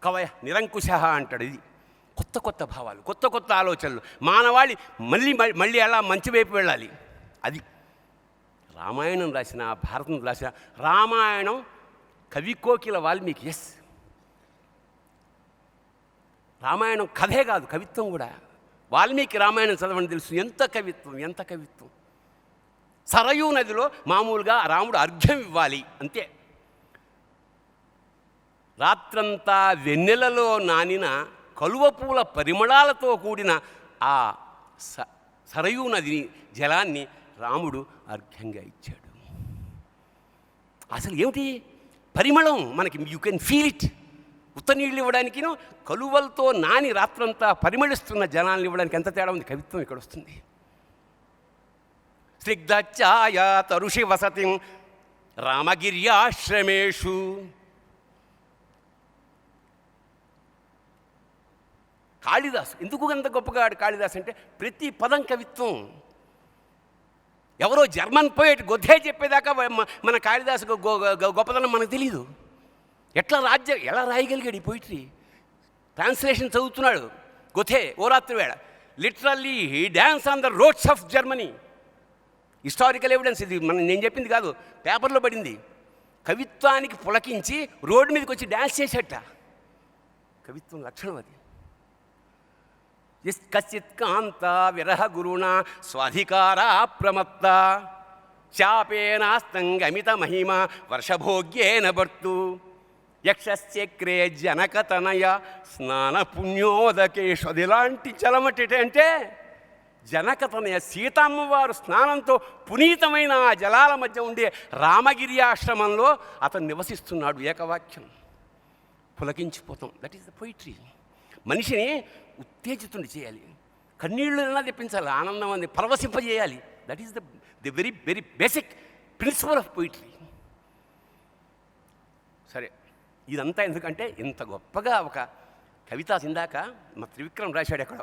కవయ నిరంకుశ అంటాడు. ఇది కొత్త కొత్త భావాలు, కొత్త కొత్త ఆలోచనలు. మానవాళి మళ్ళీ మళ్ళీ అలా మంచి వైపు వెళ్ళాలి. అది రామాయణం రాసిన, భారతం రాసిన. రామాయణం కవి కోకిల వాల్మీకి. ఎస్, రామాయణం కథే కాదు, కవిత్వం కూడా. వాల్మీకి రామాయణం చదవని తెలుసు. ఎంత కవిత్వం, ఎంత కవిత్వం. సరయూ నదిలో మామూలుగా రాముడు అర్ఘ్యం ఇవ్వాలి అంతే. రాత్రంతా వెన్నెలలో నానిన కలువ పూల పరిమళాలతో కూడిన ఆ సరయూ నది జలాన్ని రాముడు అర్ఘ్యంగా ఇచ్చాడు. అసలు ఏమిటి పరిమళం? మనకి యూ కెన్ ఫీల్ ఇట్. ఉత్త నీళ్ళు ఇవ్వడానికి కలువలతో నాని రాత్రంతా పరిమళిస్తున్న జలాన్ని ఇవ్వడానికి ఎంత తేడా ఉంది. కవిత్వం ఇక్కడ వస్తుంది. స్నిగ్ధఛాయ తరుషి వసతిం రామగిర్యాశ్రమేషు. కాళిదాసు ఎందుకు అంత గొప్పగా కాళిదాసు అంటే ప్రతి పదం కవిత్వం. ఎవరో జర్మన్ పోయేట్ గొద్దే చెప్పేదాకా మన కాళిదాసు గొప్పదనం మనకు తెలియదు. ఎలా రాయగలిగాడు ఈ పోయిటరీ? ట్రాన్స్లేషన్ చదువుతున్నాడు గొథే ఓ రాత్రి వేళ. Literally he dance on the roads of Germany. Historical evidence ఇది, నేను చెప్పింది కాదు, పేపర్లో పడింది. కవిత్వానికి పులకించి రోడ్డు మీదకి వచ్చి డ్యాన్స్ చేసేట. కవిత్వం లక్షణం అది. కశ్చిత్ కాంత విరహ గురుణ స్వాధికార ప్రమత్త శాపేనాస్తంగమిత మహిమ వర్షభోగ్యేన భర్తు యక్షశ్చక్రే జనకతనయ స్నాన పుణ్యోదకేషు. అది ఎలాంటి జలమటి అంటే జనకతనయ సీతమ్మవారు స్నానంతో పునీతమైన ఆ జలాల మధ్య ఉండే రామగిరి ఆశ్రమంలో అతను నివసిస్తున్నాడు. ఏకవాక్యం పులకించిపోతాం. That is the poetry. మనిషిని ఉత్తేజితుని చేయాలి, కన్నీళ్ళైనా తెప్పించాలి, ఆనందం అని పరవశింపజేయాలి. That is the very very basic principle of poetry. సరే, ఇదంతా ఎందుకంటే ఇంత గొప్పగా ఒక కవిత ఇందాక మా త్రివిక్రమ్ రాశాడు. ఎక్కడ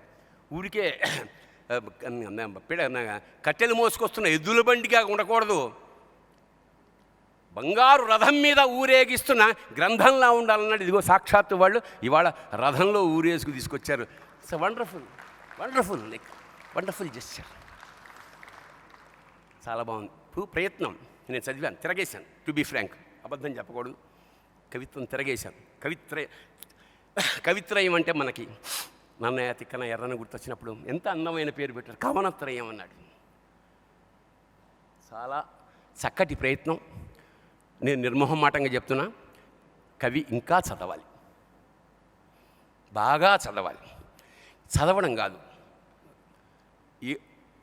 ఊరికే కట్టెలు మోసుకొస్తున్న ఎద్దుల బండిగా ఉండకూడదు, బంగారు రథం మీద ఊరేగిస్తున్న గ్రంథంలా ఉండాలన్నాడు. ఇదిగో సాక్షాత్తు వాళ్ళు ఇవాళ రథంలో ఊరేసుకు తీసుకొచ్చారు. It's wonderful wonderful like wonderful gesture. చాలా బాగుంది. ప్రయత్నం నేను చదివాను, తిరగేశాను. టు బీ ఫ్రాంక్, అబద్ధం చెప్పకూడదు. కవిత్వం తిరగేశాను. కవిత్రయం అంటే మనకి నన్నయ్య తిక్కన ఎర్రన గుర్తొచ్చినప్పుడు ఎంత అందమైన పేరు పెట్టారు, కవనత్రయం అన్నాడు. చాలా చక్కటి ప్రయత్నం. నేను నిర్మోహమాటంగా చెప్తున్నా, కవి ఇంకా చదవాలి, బాగా చదవాలి. చదవడం కాదు,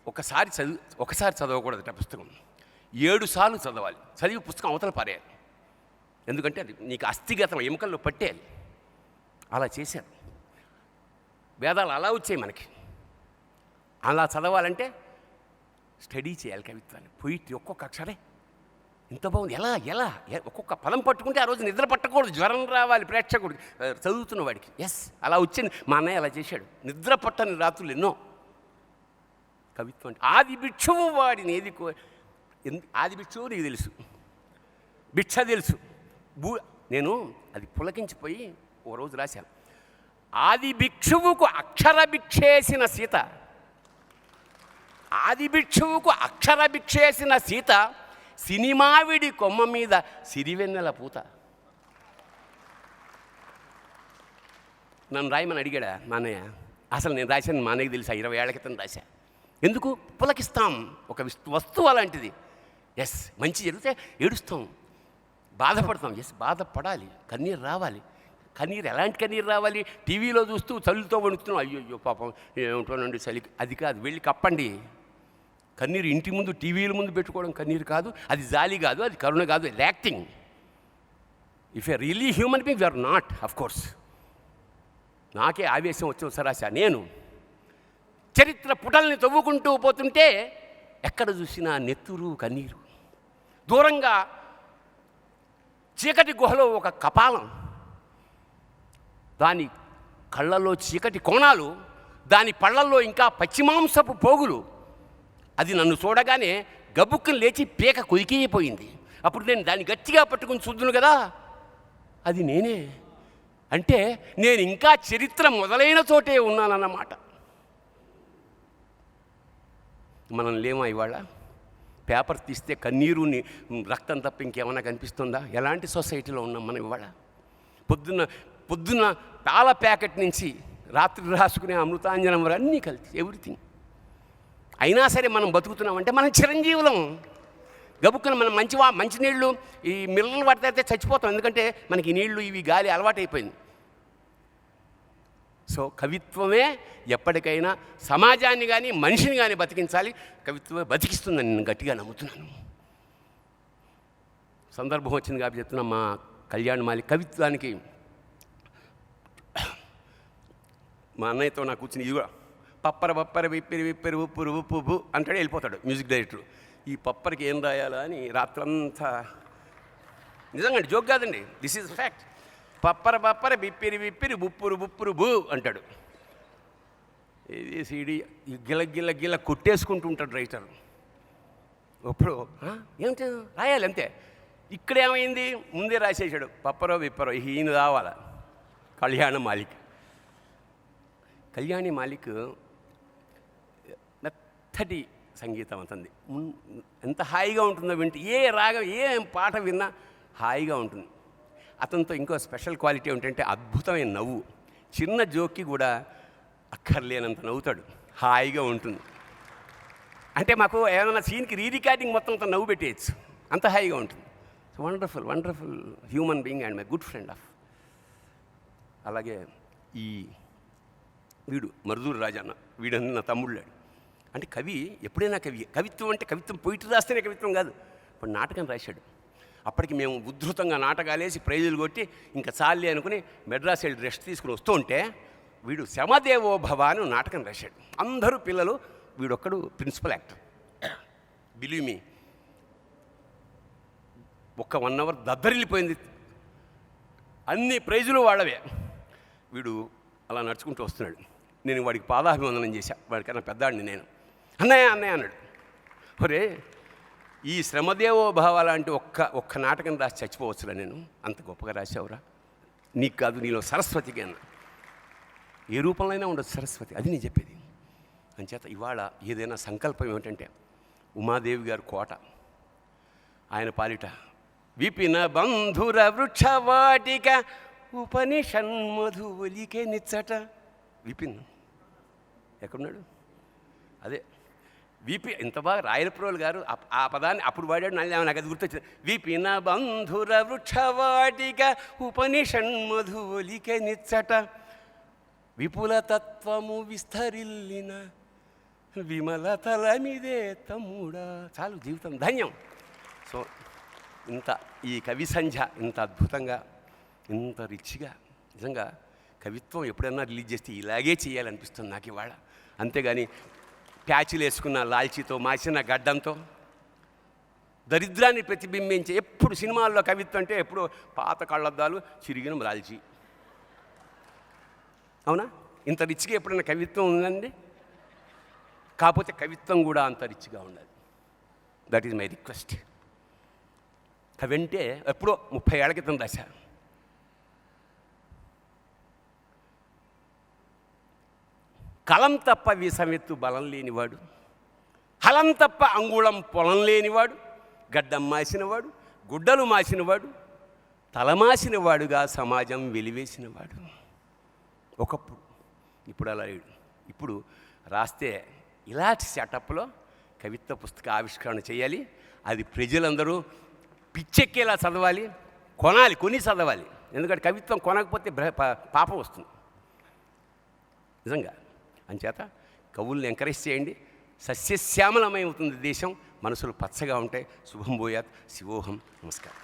ఒకసారి చదవకూడదట పుస్తకం, 7 సార్లు చదవాలి. చదివి పుస్తకం అవతల పారేయాలి. ఎందుకంటే అది నీకు అస్థిగతం, ఎముకల్లో పట్టేయాలి. అలా చేశారు. వేదాలు అలా వచ్చాయి మనకి. అలా చదవాలంటే స్టడీ చేయాలి కవిత్వాన్ని. పొయిట్రీ ఒక్కొక్క అక్షరే ఇంత బాగుంది, ఎలా ఎలా ఒక్కొక్క పదం పట్టుకుంటే ఆ రోజు నిద్ర పట్టకూడదు, జ్వరం రావాలి ప్రేక్షకుడికి, చదువుతున్న వాడికి. ఎస్, అలా వచ్చింది. మా అన్నయ్య అలా చేశాడు. నిద్ర పట్టని రాత్రులు ఎన్నో. కవిత్వం అంటే ఆది భిక్షువు వాడిని ఏది ఆది భిక్షువు నీకు తెలుసు, భిక్ష తెలుసు. నేను అది పులకించిపోయి ఓ రోజు రాశాను. ఆది భిక్షువుకు అక్షర భిక్షేసిన సీత, ఆది భిక్షువుకు అక్షర భిక్షేసిన సీత, సినిమావిడి కొమ్మ మీద సిరివెన్నెల పూత. నన్ను రాయమని అడిగాడా మా అన్నయ్య. అసలు నేను రాశాను మా అన్నయ్యకి తెలుసా, 20 ఏళ్ల క్రితం రాశా. ఎందుకు? పులకిస్తాం, ఒక వస్తువు అలాంటిది. ఎస్, మంచి జరిగితే ఏడుస్తాం, బాధపడతాం. ఎస్, బాధపడాలి, కన్నీరు రావాలి. కన్నీరు ఎలాంటి కన్నీరు రావాలి? టీవీలో చూస్తూ చలితో వణుకుతున్నాం, అయ్యో పాపం ఏమిటోనండి చలికి. అది కాదు, వెళ్ళి కప్పండి. కన్నీరు ఇంటి ముందు టీవీల ముందు పెట్టుకోవడం కన్నీరు కాదు, అది జాలి కాదు, అది కరుణ కాదు, అది acting. If a really human being are not, of course. నాకే ఆవేశం వచ్చి సరాశా. నేను చరిత్ర పుటల్ని తవ్వుకుంటూ పోతుంటే ఎక్కడ చూసినా నెత్తురు కన్నీరు. దూరంగా చీకటి గుహలో ఒక కపాలం, దాని కళ్ళల్లో చీకటి కోణాలు, దాని పళ్ళల్లో ఇంకా పచ్చిమాంసపు పోగులు. అది నన్ను చూడగానే గబుక్కుని లేచి పీక కొరికిపోయింది. అప్పుడు నేను దాన్ని గట్టిగా పట్టుకుని చూద్దును కదా, అది నేనే. అంటే నేను ఇంకా చరిత్ర మొదలైన చోటే ఉన్నానన్నమాట. మనం లేమా ఇవాళ? పేపర్ తీస్తే కన్నీరుని రక్తం తప్ప ఇంకేమైనా కనిపిస్తుందా? ఎలాంటి సొసైటీలో ఉన్నాం మనం ఇవాళ? పొద్దున్న పాల ప్యాకెట్ నుంచి రాత్రి రాసుకునే అమృతాంజనం వరకు అన్నీ కలిసి ఎవ్రీథింగ్. అయినా సరే మనం బతుకుతున్నామంటే మనం చిరంజీవులం. గబుక్కున మనం మంచినీళ్ళు ఈ మిల్లలు పడితే చచ్చిపోతాం, ఎందుకంటే మనకి నీళ్లు ఇవి గాలి అలవాటైపోయింది. సో కవిత్వమే ఎప్పటికైనా సమాజాన్ని కానీ మనిషిని కానీ బతికించాలి. కవిత్వమే బతికిస్తుందని నేను గట్టిగా నమ్ముతున్నాను. సందర్భం వచ్చింది కాబట్టి చెప్తున్నా. మా కళ్యాణ్ మాలి కవిత్వానికి మా అన్నయ్యతో నాకు కూర్చుని ఇదిగో పప్పర విప్పిరి ఉప్పు ఉప్పు అంటాడు, వెళ్ళిపోతాడు మ్యూజిక్ డైరెక్టర్. ఈ పప్పరికి ఏం రాయాలా అని రాత్రంతా, నిజంగా జోక్ కాదండి, దిస్ ఈజ్ ఫ్యాక్ట్. పప్పర విప్పిరి బుప్పురు బూ అంటాడు. ఇది సీడీ గిల్ల కొట్టేసుకుంటూ ఉంటాడు రైటర్. అప్పుడు ఏమిటి రాయాలి అంతే. ఇక్కడ ఏమైంది, ముందే రాసేసాడు పప్పరో విప్పరో, ఈయన రావాలా. కళ్యాణి మాలిక్ మెత్తటి సంగీతం అంతుంది. ఎంత హాయిగా ఉంటుందో వింటే, ఏ రాగం ఏ పాట విన్నా హాయిగా ఉంటుంది. అతనితో ఇంకో స్పెషల్ క్వాలిటీ ఏంటంటే అద్భుతమైన నవ్వు. చిన్న జోక్కి కూడా అక్కర్లేనంత నవ్వుతాడు, హాయిగా ఉంటుంది. అంటే మాకు ఏమైనా సీన్కి రికార్డింగ్ మొత్తం అంత నవ్వు పెట్టేయచ్చు, అంత హాయిగా ఉంటుంది. Wonderful human being and my good friend of. అలాగే ఈ వీడు మరుదూరు రాజన్న, వీడని నా తమ్ముళ్ళాడు. అంటే కవి ఎప్పుడైనా కవిత్వం అంటే కవిత్వం పొయిటరీ రాస్తేనే కవిత్వం కాదు. ఇప్పుడు నాటకం రాశాడు. అప్పటికి మేము ఉద్ధృతంగా నాటకాలేసి ప్రైజులు కొట్టి ఇంకా చాలే అనుకుని మెడ్రాస్ వెళ్ళి రెస్ట్ తీసుకుని వస్తూ ఉంటే వీడు శమదేవో భవ అని నాటకం రాశాడు. అందరూ పిల్లలు, వీడొక్కడు ప్రిన్సిపల్ యాక్టర్. బిలీవ్ మీ, ఒక్క 1 అవర్ దద్దరిల్లిపోయింది. అన్ని ప్రైజులు వాళ్ళవే. వీడు అలా నడుచుకుంటూ వస్తున్నాడు. నేను వాడికి పాదాభివందనం చేశాను. వాడికన్నా పెద్దాడిని నేను. అన్నయ్య అన్నాడు. ఒరే, ఈ శ్రమదేవో భావ లాంటి ఒక్క నాటకం రాసి చచ్చిపోవచ్చురా, నేను అంత గొప్పగా రాసావురా. నీకు కాదు, నీలో సరస్వతికి అన్న. ఏ రూపంలో అయినా ఉండదు సరస్వతి, అది నేను చెప్పేది. అంచేత ఇవాళ ఏదైనా సంకల్పం ఏమిటంటే, ఉమాదేవి గారు కోట, ఆయన పాలిట విపిన బంధుర వృక్షవాటిక ఉపనిషన్మధువలికే నిచ్చట. విపిన్ ఎక్కడున్నాడు? అదే విపి. ఇంత బాగా రాయలప్రోలు గారు ఆ పదాన్ని అప్పుడు వాడాడు, నాకు అది గుర్తొచ్చింది. విపిన బంధుర వృక్షవాటిక ఉపనిషన్మధువలికే నిచ్చట విపుల తత్వము విస్తరిల్లిన విమల తలమిదే తమ్ముడా. చాలు, జీవితం ధన్యం. సో ఇంత ఈ కవి సంధ్య ఇంత అద్భుతంగా, ఇంత రిచ్గా, నిజంగా కవిత్వం ఎప్పుడన్నా రిలీజ్ చేస్తే ఇలాగే చేయాలనిపిస్తుంది నాకు ఇవాళ. అంతేగాని ప్యాచులు వేసుకున్న లాల్చీతో మాసిన గడ్డంతో దరిద్రాన్ని ప్రతిబింబించే, ఎప్పుడు సినిమాల్లో కవిత్వం అంటే ఎప్పుడు పాత కళ్ళద్దాలు, చిరిగిన లాల్చీ. అవునా? ఇంత రిచ్గా ఎప్పుడైనా కవిత్వం ఉందండి? కాకపోతే కవిత్వం కూడా అంత రిచ్గా ఉండాలి. That is my request. కవి అంటే ఎప్పుడో 30 ఏళ్ల క్రితం రాశారు. కలం తప్ప విసమెత్తు బలం లేనివాడు, హలం తప్ప అంగుళం పొలం లేనివాడు, గడ్డం మాసినవాడు, గుడ్డలు మాసినవాడు, తలమాసినవాడుగా సమాజం వెలివేసినవాడు. ఒకప్పుడు, ఇప్పుడు అలా లేడు. ఇప్పుడు రాస్తే ఇలాంటి సెటప్లో కవిత్వ పుస్తక ఆవిష్కరణ చేయాలి. అది ప్రజలందరూ పిచ్చెక్కేలా చదవాలి, కొని చదవాలి. ఎందుకంటే కవిత్వం కొనకపోతే పాపం వస్తుంది నిజంగా. అంచేత కవుల్ని ఎంకరేజ్ చేయండి. సస్యశ్యామలమై అవుతుంది దేశం, మనసులు పచ్చగా ఉంటాయి. శుభం భూయాత్. శివోహం. నమస్కారం.